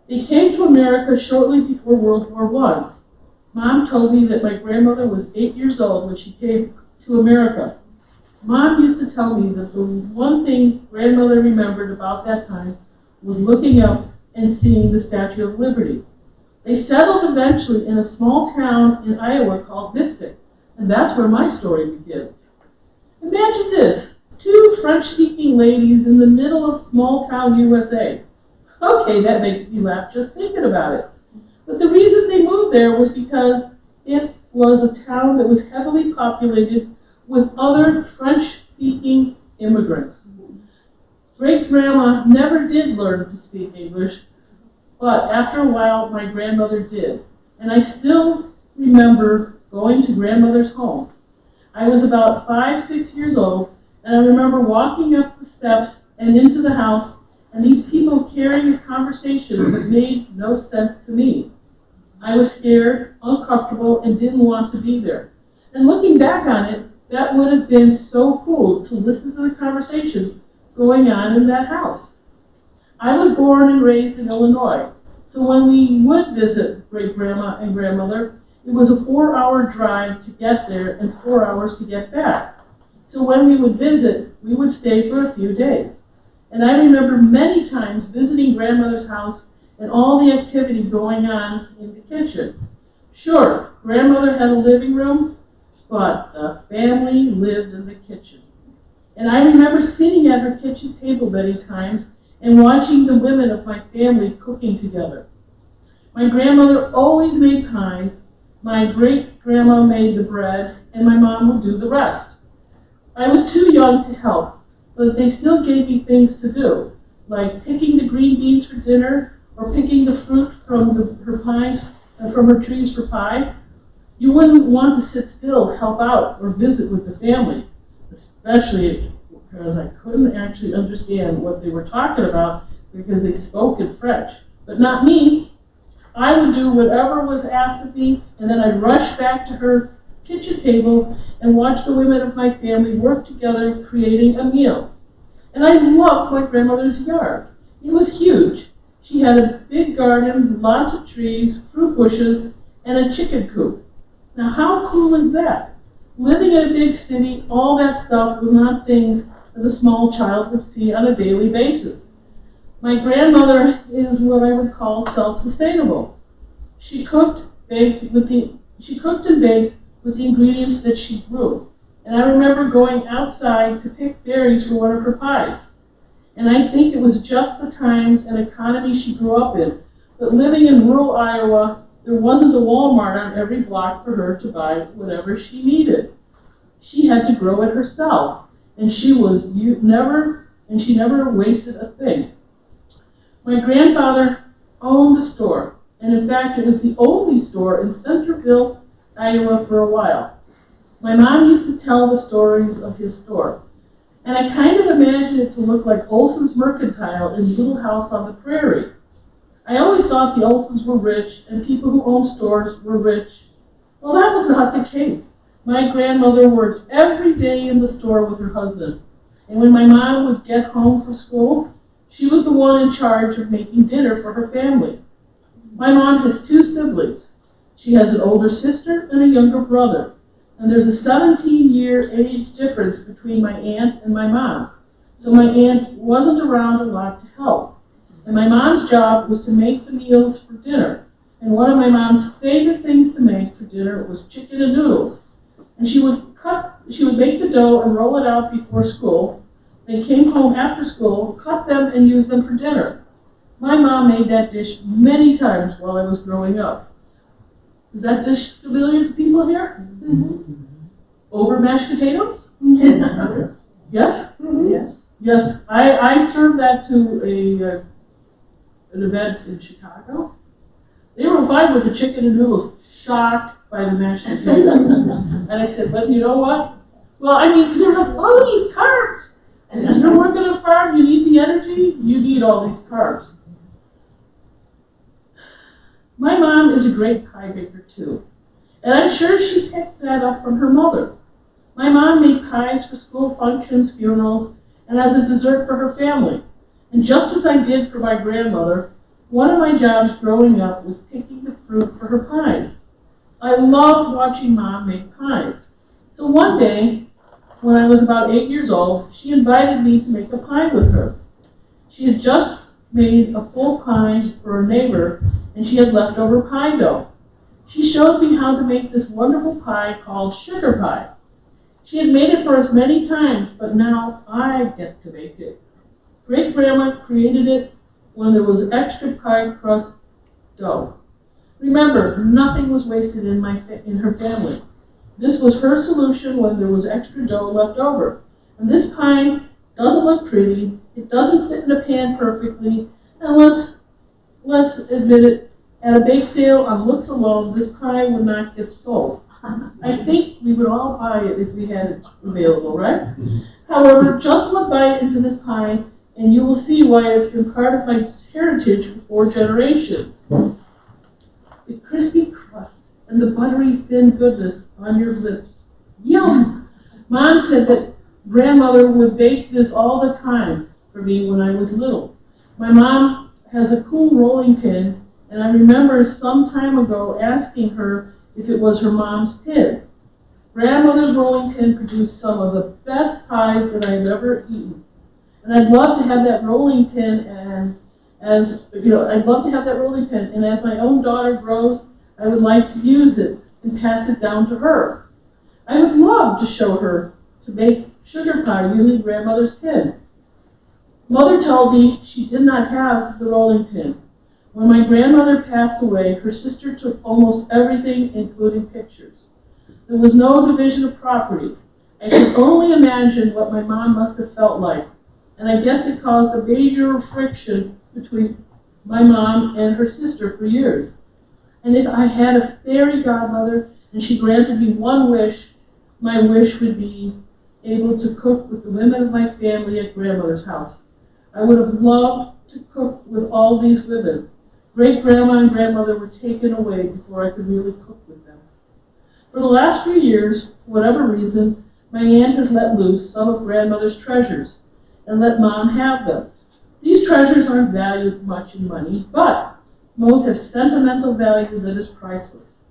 They came to America shortly before World War I. Mom told me that my grandmother was 8 years old when she came to America. Mom used to tell me that the one thing grandmother remembered about that time was looking up and seeing the Statue of Liberty. They settled eventually in a small town in Iowa called Mystic, and that's where my story begins. Imagine this, 2 French-speaking ladies in the middle of small-town USA. Okay, that makes me laugh just thinking about it. But the reason they moved there was because it was a town that was heavily populated with other French-speaking immigrants. Great-grandma never did learn to speak English, but after a while, my grandmother did. And I still remember going to grandmother's home. I was about 5, 6 years old, and I remember walking up the steps and into the house, and these people carrying a conversation that made no sense to me. I was scared, uncomfortable, and didn't want to be there. And looking back on it, that would have been so cool to listen to the conversations going on in that house. I was born and raised in Illinois, so when we would visit great-grandma and grandmother, it was a 4-hour drive to get there and 4 hours to get back. So when we would visit, we would stay for a few days. And I remember many times visiting grandmother's house and all the activity going on in the kitchen. Sure, grandmother had a living room, but the family lived in the kitchen. And I remember sitting at her kitchen table many times and watching the women of my family cooking together. My grandmother always made pies, my great-grandma made the bread, and my mom would do the rest. I was too young to help, but they still gave me things to do, like picking the green beans for dinner or picking the fruit from her pies and from her trees for pie. You wouldn't want to sit still, help out, or visit with the family, especially because I couldn't actually understand what they were talking about because they spoke in French. But not me. I would do whatever was asked of me, and then I'd rush back to her kitchen table and watch the women of my family work together creating a meal. And I loved my grandmother's yard. It was huge. She had a big garden, lots of trees, fruit bushes, and a chicken coop. Now how cool is that? Living in a big city, all that stuff was not things that a small child would see on a daily basis. My grandmother is what I would call self-sustainable. She cooked and baked with the ingredients that she grew. And I remember going outside to pick berries for one of her pies. And I think it was just the times and economy she grew up in. But living in rural Iowa, there wasn't a Walmart on every block for her to buy whatever she needed. She had to grow it herself, and she never wasted a thing. My grandfather owned a store, and in fact, it was the only store in Centerville, Iowa for a while. My mom used to tell the stories of his store, and I kind of imagined it to look like Olson's Mercantile in Little House on the Prairie. I always thought the Olsons were rich, and people who owned stores were rich. Well, that was not the case. My grandmother worked every day in the store with her husband, and when my mom would get home from school, she was the one in charge of making dinner for her family. My mom has 2 siblings. She has an older sister and a younger brother, and there's a 17-year age difference between my aunt and my mom, so my aunt wasn't around a lot to help. And my mom's job was to make the meals for dinner, and one of my mom's favorite things to make for dinner was chicken and noodles. And she would make the dough and roll it out before school. They came home after school, cut them, and use them for dinner. My mom made that dish many times while I was growing up. Is that dish familiar to people here? Over mashed potatoes? Yes? Yes. Yes, I served that to an event in Chicago. They were fine with the chicken and noodles, shocked by the mashed potatoes. And I said, but you know what? Well, I mean, because they have all these carbs. I said, you're working on a farm, you need the energy, you need all these carbs. My mom is a great pie baker too. And I'm sure she picked that up from her mother. My mom made pies for school functions, funerals, and as a dessert for her family. And just as I did for my grandmother, one of my jobs growing up was picking the fruit for her pies. I loved watching Mom make pies. So one day, when I was about 8 years old, she invited me to make a pie with her. She had just made a full pie for a neighbor, and she had leftover pie dough. She showed me how to make this wonderful pie called sugar pie. She had made it for us many times, but now I get to make it. Great-grandma created it when there was extra pie crust dough. Remember, nothing was wasted in her family. This was her solution when there was extra dough left over. And this pie doesn't look pretty, it doesn't fit in a pan perfectly, and let's admit it, at a bake sale on looks alone, this pie would not get sold. I think we would all buy it if we had it available, right? However, just one bite into this pie, and you will see why it's been part of my heritage for 4 generations. The crispy crust and the buttery thin goodness on your lips. Yum! Mom said that grandmother would bake this all the time for me when I was little. My mom has a cool rolling pin, and I remember some time ago asking her if it was her mom's pin. Grandmother's rolling pin produced some of the best pies that I've ever eaten. And I'd love to have that rolling pin, and I'd love to have that rolling pin, and as my own daughter grows, I would like to use it and pass it down to her. I would love to show her to make sugar pie using grandmother's pin. Mother told me she did not have the rolling pin. When my grandmother passed away, her sister took almost everything, including pictures. There was no division of property. I can only imagine what my mom must have felt like, and I guess it caused a major friction between my mom and her sister for years. And if I had a fairy godmother and she granted me one wish, my wish would be able to cook with the women of my family at grandmother's house. I would have loved to cook with all these women. Great-grandma and grandmother were taken away before I could really cook with them. For the last few years, for whatever reason, my aunt has let loose some of grandmother's treasures and let Mom have them. These treasures aren't valued much in money, but most have sentimental value that is priceless.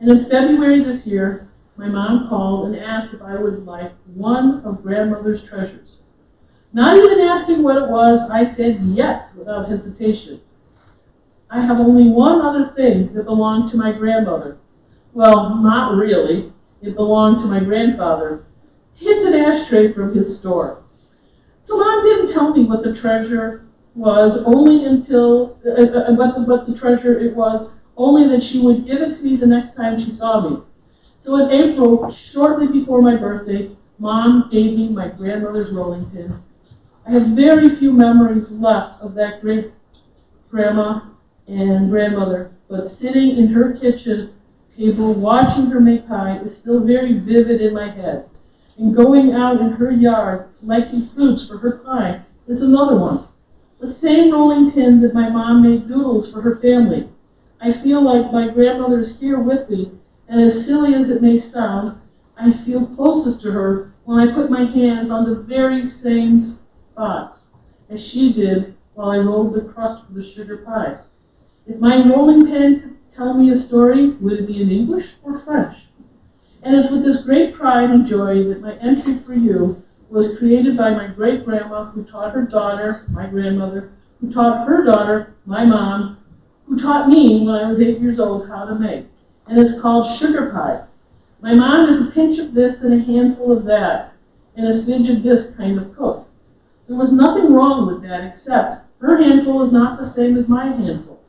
And in February this year, my mom called and asked if I would like one of grandmother's treasures. Not even asking what it was, I said yes without hesitation. I have only one other thing that belonged to my grandmother. Well, not really. It belonged to my grandfather. It's an ashtray from his store. So Mom didn't tell me what the treasure was, only until what the treasure it was, only that she would give it to me the next time she saw me. So in April, shortly before my birthday, Mom gave me my grandmother's rolling pin. I have very few memories left of that great grandma and grandmother, but sitting in her kitchen table watching her make pie is still very vivid in my head. And going out in her yard collecting fruits for her pie is another one. The same rolling pin that my mom made noodles for her family. I feel like my grandmother is here with me, and as silly as it may sound, I feel closest to her when I put my hands on the very same spots as she did while I rolled the crust for the sugar pie. If my rolling pin could tell me a story, would it be in English or French? And it's with this great pride and joy that my entry for you was created by my great-grandma, who taught her daughter, my grandmother, who taught her daughter, my mom, who taught me when I was 8 years old how to make. And it's called sugar pie. My mom is a pinch of this and a handful of that, and a smidge of this kind of cook. There was nothing wrong with that except Her handful is not the same as my handful.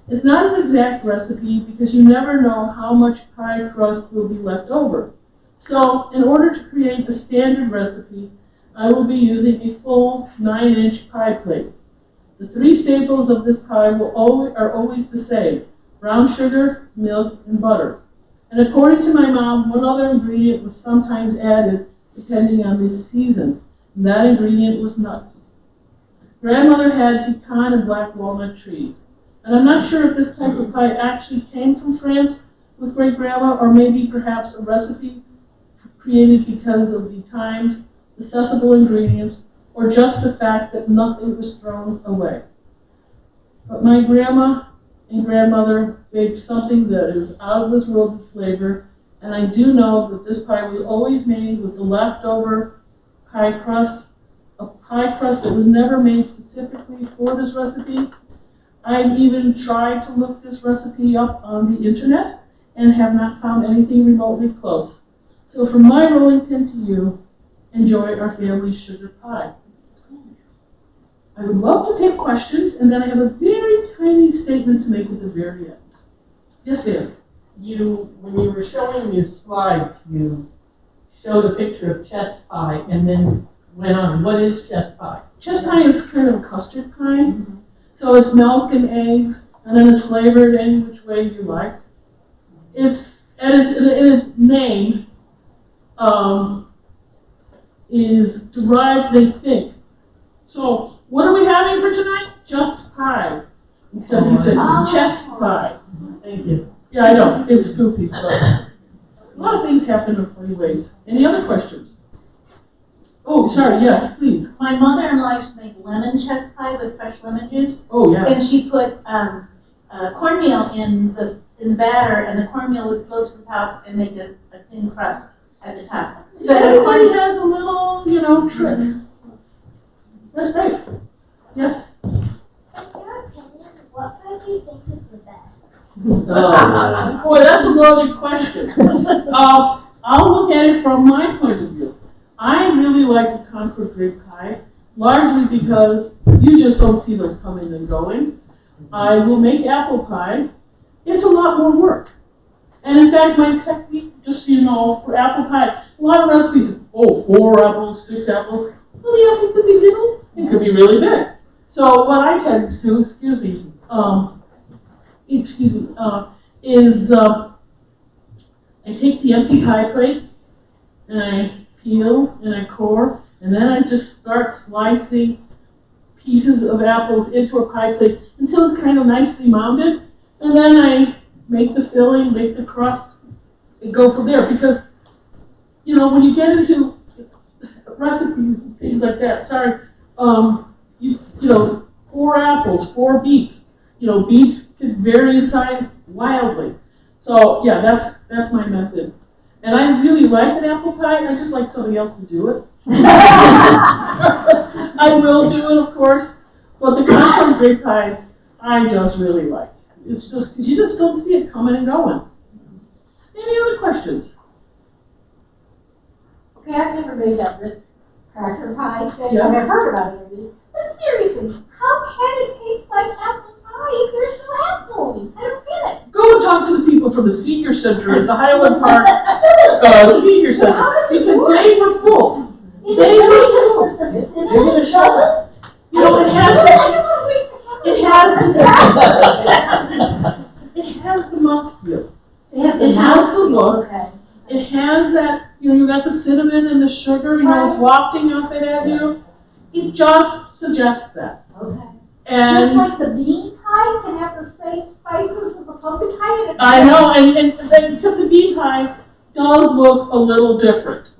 It's not an exact recipe because you never know how much pie crust will be left over. So, in order to create a standard recipe, I will be using a full 9-inch pie plate. The 3 staples of this pie are always the same: brown sugar, milk, and butter. And according to my mom, one other ingredient was sometimes added depending on the season, and that ingredient was nuts. Grandmother had pecan and black walnut trees, and I'm not sure if this type of pie actually came from France with great-grandma, or maybe perhaps a recipe created because of the times, accessible ingredients, or just the fact that nothing was thrown away. But my grandma and grandmother baked something that is out of this world of flavor, and I do know that this pie was always made with the leftover pie crust, a pie crust that was never made specifically for this recipe. I've even tried to look this recipe up on the internet and have not found anything remotely close. So from my rolling pin to you, enjoy our family's sugar pie. I would love to take questions, and then I have a very tiny statement to make at the very end. Yes, ma'am? When you were showing your slides, you showed a picture of chess pie and then went on. What is chess pie? Chess pie is kind of a custard pie. So it's milk and eggs, and then it's flavored any which way you like. Its name is derived, they think. So what are we having for tonight? Just pie. Except he said chess pie. Thank you. Yeah, I know, it's goofy, but a lot of things happen in funny ways. Any other questions? Oh, sorry, yes, please. My mother-in-law used to make lemon chess pie with fresh lemon juice, Oh, yeah. and she put cornmeal in the batter, and the cornmeal would float to the top and make a thin crust at the top. So everybody has a little, trick. That's great. Yes? In your opinion, what pie do you think is the best? Oh, boy, that's a loaded question. I'll look at it from my point of view. I really like the Concord grape pie, largely because you just don't see those coming and going. I will make apple pie. It's a lot more work. And in fact, my technique, just so you know, for apple pie, a lot of recipes, 4 apples, 6 apples. Well, the apple could be little, it could be really big. So what I tend to do, is I take the empty pie plate and I peel and I core, and then I just start slicing pieces of apples into a pie plate until it's kind of nicely mounded, and then I make the filling, make the crust, and go from there. Because, when you get into recipes and things like that, 4 apples, 4 beets, beets can vary in size wildly. So yeah, that's my method. And I really like an apple pie, I just like somebody else to do it. I will do it, of course, but the Concord grape pie, I just really like. It's just because you just don't see it coming and going. Any other questions? Okay, I've never made that Ritz cracker pie. Yeah. I've heard about it already. But seriously, how can it taste like apple pie if there's no apples? I don't get it. Go and talk to the people from the senior center at the Highland Park Senior Center, How does it because work? they were full. Is They it were really full. just with the cinnamon? Give it a shot. Doesn't? It has I don't want to waste the it has the mouthfeel. It has the look. Okay. It has that, you got the cinnamon and the sugar, it's wafting up it at you. It just suggests that. Okay. And Just like the bean pie can have the same spices as a pumpkin pie. And I know, and except the bean pie does look a little different.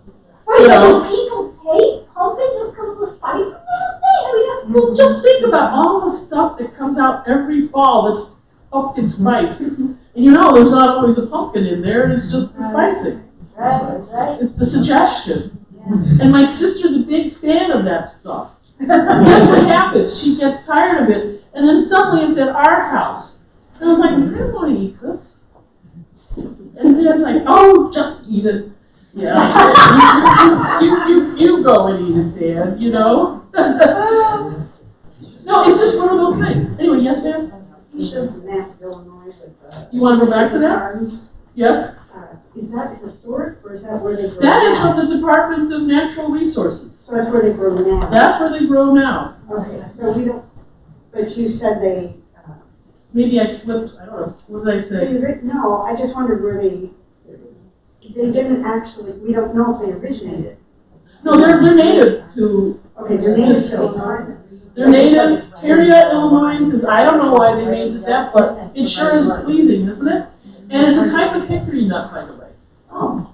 Right, You but know. do people taste pumpkin just because of the spices on the thing? I mean, that's Well, just think about all the stuff that comes out every fall that's pumpkin spice. And there's not always a pumpkin in there, it's just the spicing. right. It's the suggestion. And my sister's a big fan of that stuff. Guess what happens? She gets tired of it, and then suddenly it's at our house. And I was like, I don't want to eat this. And Dad's like, oh, just eat it. Yeah. You go and eat it, Dad, Now, No, it's just one of those things. Anyway, yes, ma'am? You showed the map of Illinois with You wanna go back to that? farms. Yes? Is that historic, or is that where they grow That is now? from the Department of Natural Resources. So that's where they grow now? That's where they grow now. Okay, so we don't, but you said they, Maybe I slipped, I don't know, what did I say? no, I just wondered where they didn't actually, we don't know if they originated. No, they're native to, Okay, they're native to Illinois. they're native, Caria, Illinois is, I don't know why they named it that, but it sure is pleasing, isn't it? And it's a type of hickory nut, by the way. Oh.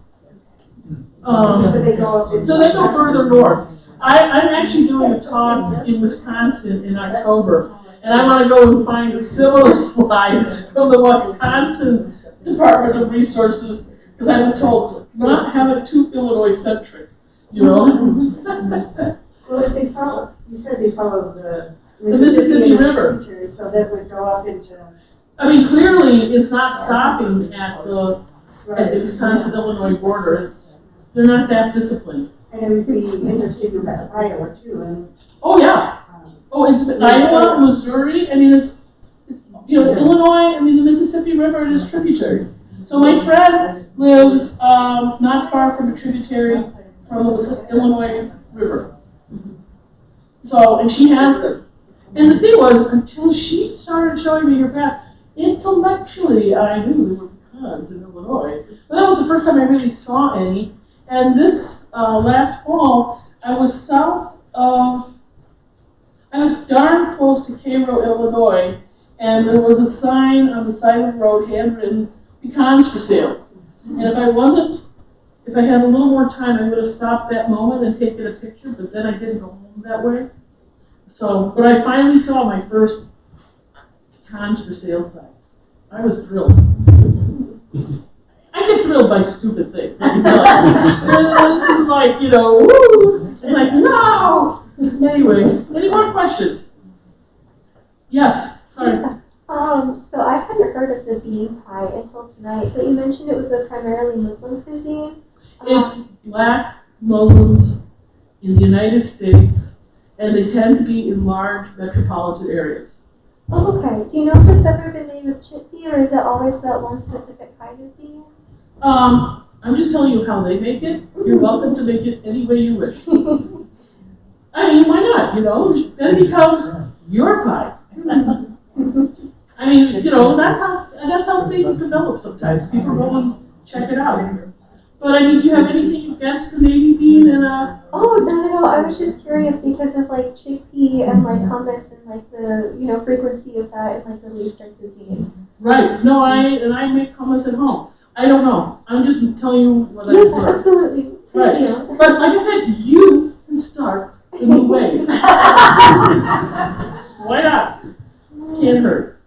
Um, So they go up into. So they go further north. I'm actually doing a talk in Wisconsin in October, and I want to go and find a similar slide from the Wisconsin Department of Resources, because I was told not have it too Illinois-centric, you know? Well, if they follow, you said they follow the Mississippi and the River. tributaries, so that would go up into. I mean, clearly, it's not stopping at the Wisconsin-Illinois border. They're not that disciplined. And it would be interesting about Iowa too, and. Oh, yeah. Oh, it's Iowa, Missouri, I mean, it's, you know, Illinois, I mean, the Mississippi River is tributaries. So my friend lives, not far from a tributary from the Illinois River. So, and she has this. And the thing was, until she started showing me her graph, intellectually I knew there were pecans in Illinois. But that was the first time I really saw any. And this, last fall, I was darn close to Cairo, Illinois, and there was a sign on the side of the road, handwritten, pecans for sale. And if I had a little more time, I would have stopped that moment and taken a picture, but then I didn't go home that way. So, but I finally saw my first pecans for sale sign. I was thrilled. I get thrilled by stupid things, let me tell you. This is like, you know, woo! It's like, no! Anyway, any more questions? Yes, sorry. So I hadn't heard of the bean pie until tonight, but you mentioned it was a primarily Muslim cuisine. It's black Muslims in the United States, and they tend to be in large metropolitan areas. Oh, okay. Do you know if it's ever been made with chickpea, or is it always that one specific kind of bean? I'm just telling you how they make it. You're welcome to make it any way you wish. I mean, why not, you know? Then it becomes your pie. I mean, you know, that's how things develop sometimes. People go and check it out. But I mean, do you have anything against the navy bean and Oh, not at all. I was just curious because of like chickpea and like hummus and like the, you know, frequency of that in like the Eastern cuisine. Right. No, I make hummus at home. I don't know. I'm just telling you what I've Yeah, learned. absolutely. Thank Right. you. But like I said, you can start the new wave. Why not? Can't hurt.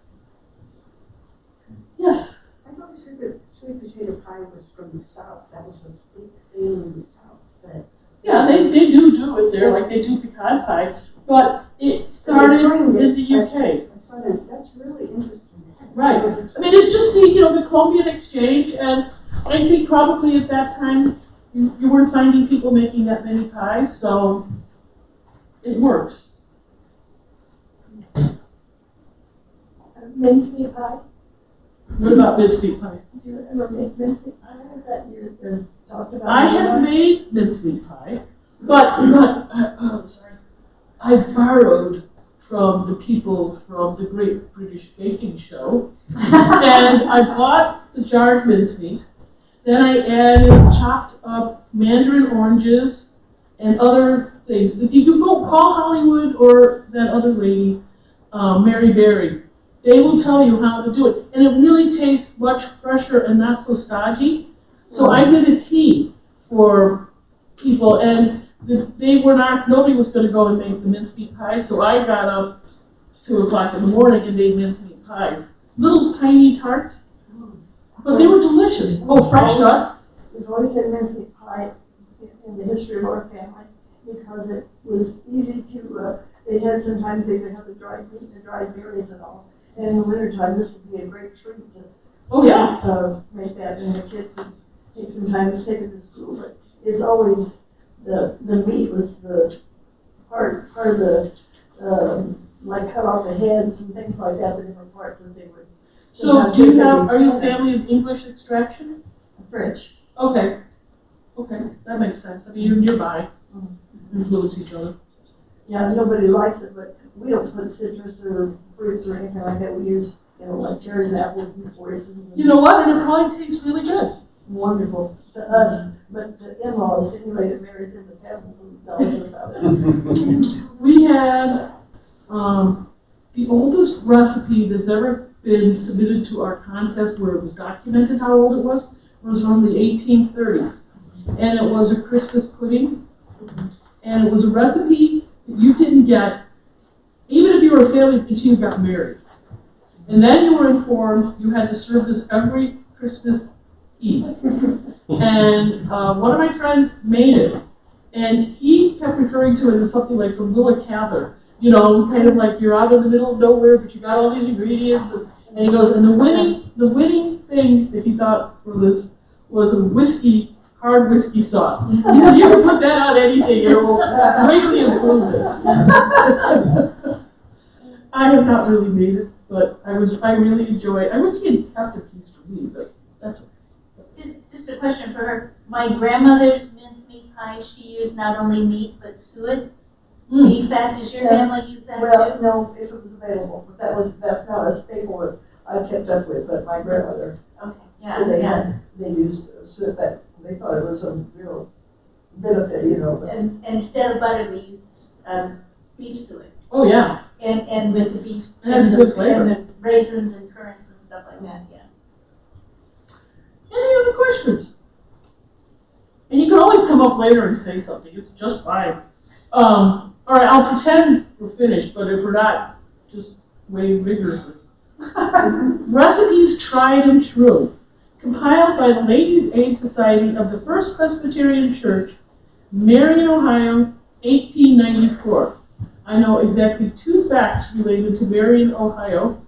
Yes. I always heard that sweet potato pie was from the South, that was a big thing in the South, but. Yeah, they do it there, like they do pecan pie, but it started in the UK. That's really interesting. Right. I mean, it's just the Columbian exchange, and I think probably at that time you weren't finding people making that many pies, so it works. Mincemeat pie? What about mincemeat pie? Do you ever make mincemeat pie? Is that you talked about? I have made mincemeat pie, but sorry, I borrowed from the people from the Great British Baking Show, and I bought the jarred mincemeat. Then I added chopped up mandarin oranges and other things. You can go call Hollywood or that other lady, Mary Berry. They will tell you how to do it, and it really tastes much fresher and not so stodgy. So I did a tea for people, and nobody was going to go and make the mincemeat pie, so I got up 2 o'clock in the morning and made mincemeat pies. Little tiny tarts, but they were delicious. Oh, fresh nuts. We've always had mincemeat pie in the history of our family because it was easy to, sometimes they would have the dried meat and the dried berries and all. And in the wintertime, this would be a great treat to Oh yeah. Make that, and the kids would take some time to take it to school, but it's always, the meat was the part of the like cut off the heads and things like that, the different parts that they would. So do you have, are you a family of English extraction? French. Okay, okay, that makes sense. I mean, you're nearby, influence each other. Yeah, nobody likes it, but we don't put citrus or fruits or anything like that. We use, like cherries and apples and raisins. You know what, and it probably tastes really good. Wonderful to us, but the in-laws, anybody that marries in the family, don't know about it. We had, the oldest recipe that's ever been submitted to our contest where it was documented how old it was from the 1830s. And it was a Christmas pudding. And it was a recipe that you didn't get, even if you were a family until you got married. And then you were informed you had to serve this every Christmas Eve. And one of my friends made it. And he kept referring to it as something like from Willa Cather. Kind of like you're out in the middle of nowhere, but you got all these ingredients. And he goes, and the winning thing that he thought for this was a hard whiskey sauce. He said, you can put that on anything, it will greatly improve it. I have not really made it, but I really enjoy it. I wish he had kept a piece for me, but that's okay. Just a question for her. My grandmother's mincemeat pie, she used not only meat, but suet. Beef fat, does your family use that Well, too? no, if it was available, but that's not a staple that I kept up with, but my grandmother. Okay, So yeah. they used suet that, they thought it was a real benefit, but- And instead of butter, they used beef suet. Oh, yeah. And with the beef. It has a good flavor. And the raisins and currants and stuff like that, yeah. Any other questions? And you can always come up later and say something. It's just fine. All right, I'll pretend we're finished, but if we're not, just wave vigorously. Recipes tried and true, compiled by the Ladies' Aid Society of the First Presbyterian Church, Marion, Ohio, 1894. I know exactly 2 facts related to Marion, Ohio.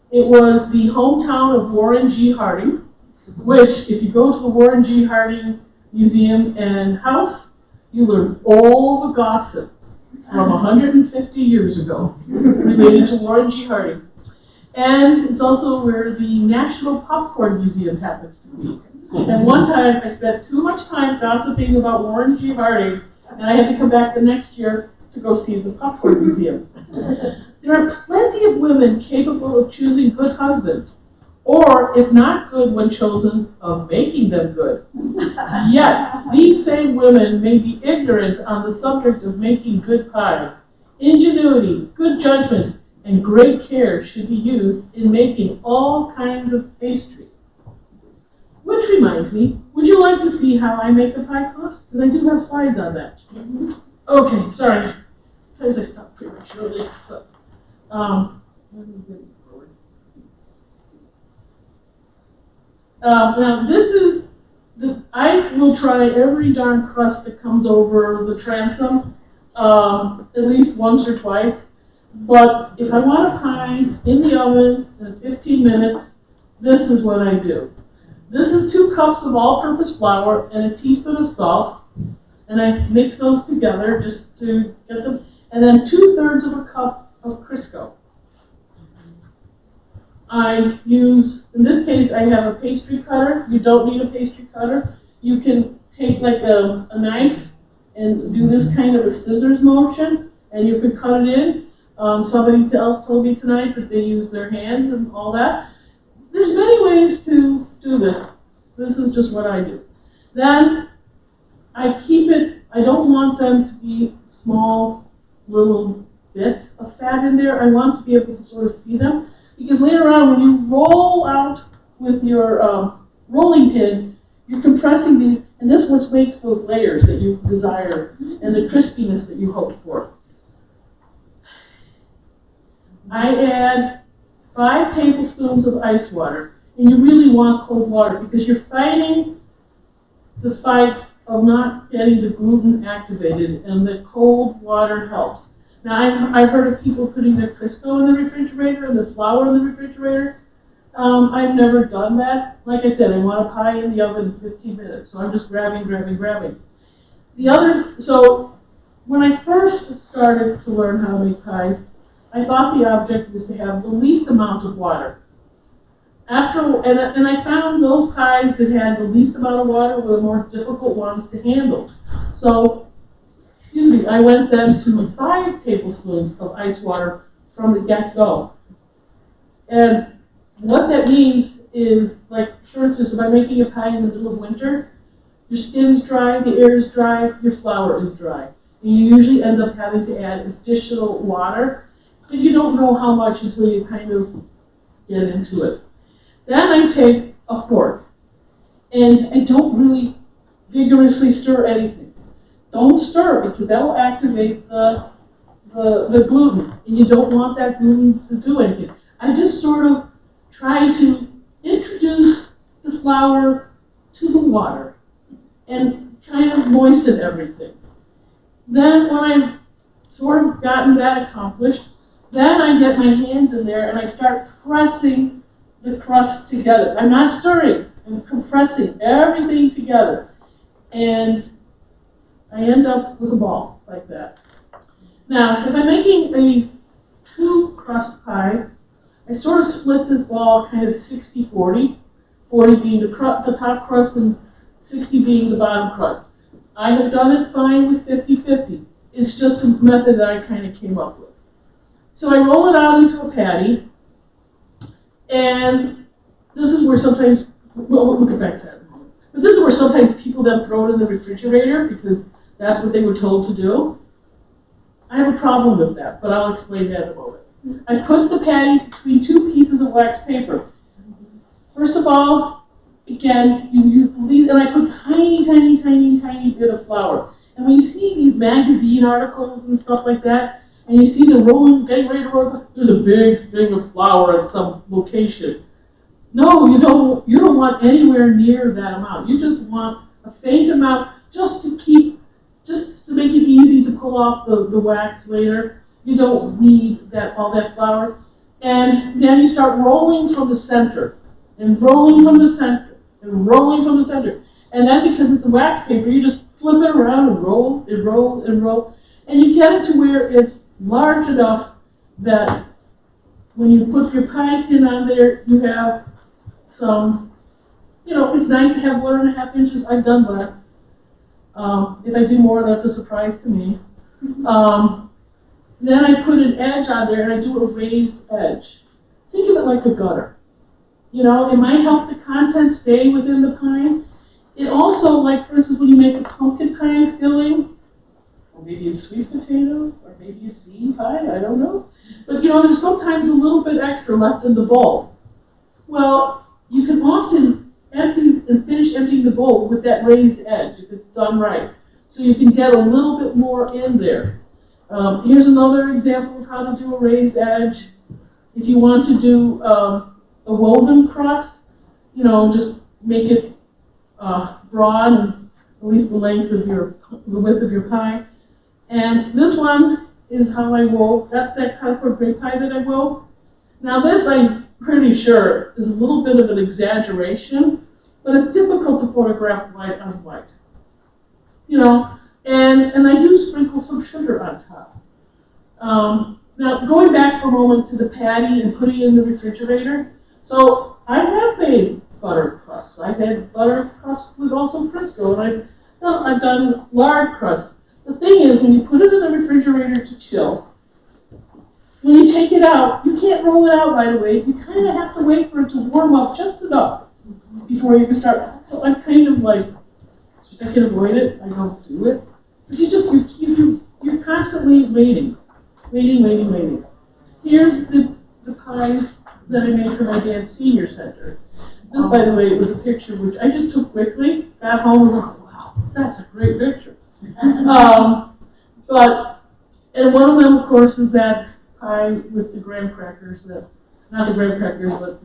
It was the hometown of Warren G. Harding, which, if you go to the Warren G. Harding Museum and House, you learn all the gossip from 150 years ago related to Warren G. Harding. And it's also where the National Popcorn Museum happens to be. And one time I spent too much time gossiping about Warren G. Harding, and I had to come back the next year to go see the Popcorn Museum. There are plenty of women capable of choosing good husbands, or, if not good when chosen, of making them good. Yet, these same women may be ignorant on the subject of making good pie. Ingenuity, good judgment, and great care should be used in making all kinds of pastry. Which reminds me, would you like to see how I make the pie crust? Because I do have slides on that. Okay, sorry. Sometimes I stop prematurely, but now this is, I will try every darn crust that comes over the transom, at least once or twice. But if I want a pie in the oven in 15 minutes, this is what I do. This is 2 cups of all-purpose flour and a teaspoon of salt. And I mix those together just to get them. And then 2/3 of a cup of Crisco. I use, in this case, I have a pastry cutter. You don't need a pastry cutter. You can take like a knife and do this kind of a scissors motion, and you can cut it in. Somebody else told me tonight that they use their hands and all that. There's many ways to do this. This is just what I do. Then I keep it, I don't want them to be small little bits of fat in there. I want to be able to sort of see them. Because later on, when you roll out with your rolling pin, you're compressing these, and this is what makes those layers that you desire and the crispiness that you hope for. I add 5 tablespoons of ice water, and you really want cold water because you're fighting the fight of not getting the gluten activated, and the cold water helps. Now, I've heard of people putting their Crisco in the refrigerator and the flour in the refrigerator. I've never done that. Like I said, I want a pie in the oven in 15 minutes, so I'm just grabbing. So when I first started to learn how to make pies, I thought the object was to have the least amount of water. And I found those pies that had the least amount of water were the more difficult ones to handle. So, I went then to 5 tablespoons of ice water from the get-go. And what that means is, like, for instance, if I'm making a pie in the middle of winter, your skin's dry, the air is dry, your flour is dry. And you usually end up having to add additional water, but you don't know how much until you kind of get into it. Then I take a fork, and I don't really vigorously stir anything. Don't stir, because that will activate the gluten, and you don't want that gluten to do anything. I just sort of try to introduce the flour to the water and kind of moisten everything. Then when I've sort of gotten that accomplished, then I get my hands in there and I start pressing the crust together. I'm not stirring, I'm compressing everything together. And I end up with a ball like that. Now, if I'm making a 2-crust pie, I sort of split this ball kind of 60-40, 40 being the top crust and 60 being the bottom crust. I have done it fine with 50-50. It's just a method that I kind of came up with. So I roll it out into a patty, and this is where sometimes, well, we'll get back to that in a moment. But this is where sometimes people then throw it in the refrigerator because that's what they were told to do. I have a problem with that, but I'll explain that in a moment. I put the patty between 2 pieces of wax paper. First of all, again, you use the least, and I put tiny bit of flour. And when you see these magazine articles and stuff like that, and you see the rolling, getting ready to roll, there's a big thing of flour at some location. No, you don't want anywhere near that amount. You just want a faint amount just to make it easy to pull off the wax later. You don't need all that flour. And then you start rolling from the center, and rolling from the center, and rolling from the center. And then because it's the wax paper, you just flip it around and roll, and roll, and roll. And you get it to where it's large enough that when you put your pie tin on there, you have some, it's nice to have 1.5 inches. I've done less. If I do more, that's a surprise to me. Then I put an edge on there, and I do a raised edge. Think of it like a gutter. It might help the content stay within the pie. It also, like for instance, when you make a pumpkin pie filling, or maybe it's sweet potato, or maybe it's bean pie, I don't know. But there's sometimes a little bit extra left in the bowl. Well, you can often empty and finish emptying the bowl with that raised edge if it's done right. So you can get a little bit more in there. Here's another example of how to do a raised edge. If you want to do a woven crust, just make it broad and at least the width of your pie. And this one is how I wove. That's that Concord grape pie that I wove. Now this, I'm pretty sure, is a little bit of an exaggeration, but it's difficult to photograph white on white. And I do sprinkle some sugar on top. Now, going back for a moment to the patty and putting it in the refrigerator. So I have made butter crusts. I've had butter crusts with also Crisco, and I've done lard crusts. The thing is, when you put it in the refrigerator to chill, when you take it out, you can't roll it out right away. You kind of have to wait for it to warm up just enough before you can start. So I'm kind of like, I can avoid it. I don't do it. But you're constantly waiting. Here's the pies that I made for my dad's senior center. This, by the way, was a picture which I just took quickly, got home and went, wow, that's a great picture. And one of them, of course, is that pie with the graham crackers, not the graham crackers, but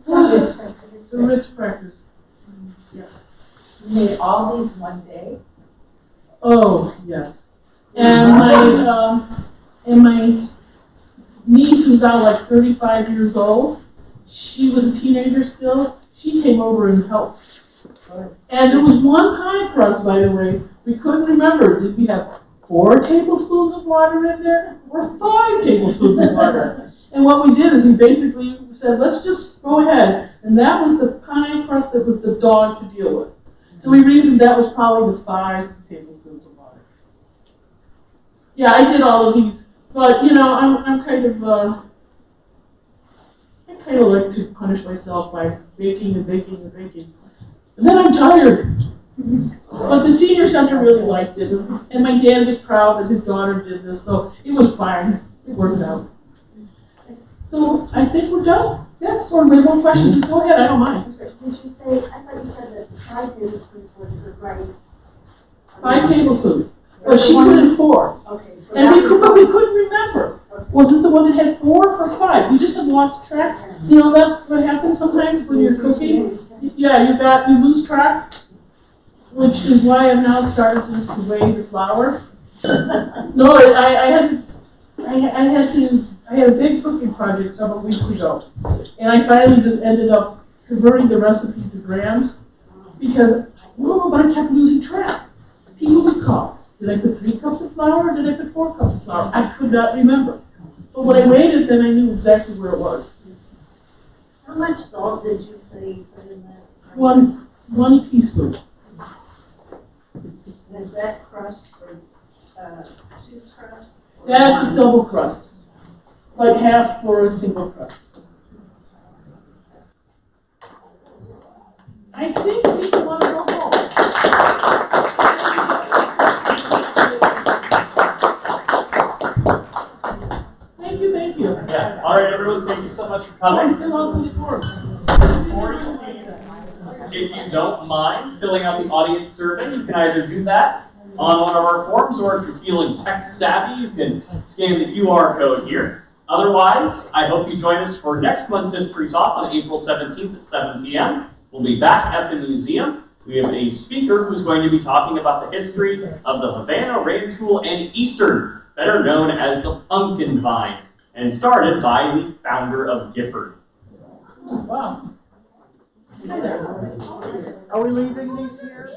the Ritz crackers. Yes. You made all these one day? Oh, yes. And my niece, who's now like 35 years old, she was a teenager still. She came over and helped. And there was one pie crust, by the way. We couldn't remember. Did we have 4 tablespoons of water in there or 5 tablespoons of water? And what we did is we basically said, let's just go ahead. And that was the pie crust that was the dog to deal with. So we reasoned that was probably the 5 tablespoons of water. Yeah, I did all of these, but you know, I'm kind of I kind of like to punish myself by baking and baking and baking. And then I'm tired. But the senior center really liked it, and my dad was proud that his daughter did this, so it was fine. It worked out. So I think we're done. Yes, or maybe more questions? Go ahead, I don't mind. Did you say, I thought you said that 5 tablespoons was the right. 5 tablespoons. But she put in 4. Okay, so And that we, was could, but we couldn't remember. Was it the one that had 4 or 5? We just had lost track. You know, that's what happens sometimes when you're cooking. Yeah, you lose track, which is why I've now started to just weigh the flour. No, I had a big cooking project several weeks ago, and I finally just ended up converting the recipe to grams because but I kept losing track. People would call. Did I put 3 cups of flour or did I put 4 cups of flour? I could not remember. But when I weighed it, then I knew exactly where it was. How much salt did you say you put in that? 1 teaspoon. Is that crust for, 2 crust? That's a double crust. Like half for a single crust. I think people want to go home. Thank you. Yeah. All right, everyone. Thank you so much for coming. Fill out those forms. Before you leave, if you don't mind filling out the audience survey, you can either do that on one of our forms, or if you're feeling tech savvy, you can scan the QR code here. Otherwise, I hope you join us for next month's History Talk on April 17th at 7 p.m. We'll be back at the museum. We have a speaker who's going to be talking about the history of the Havana Rantoul and Eastern, better known as the pumpkin vine, and started by the founder of Gifford. Wow. Are we leaving these here?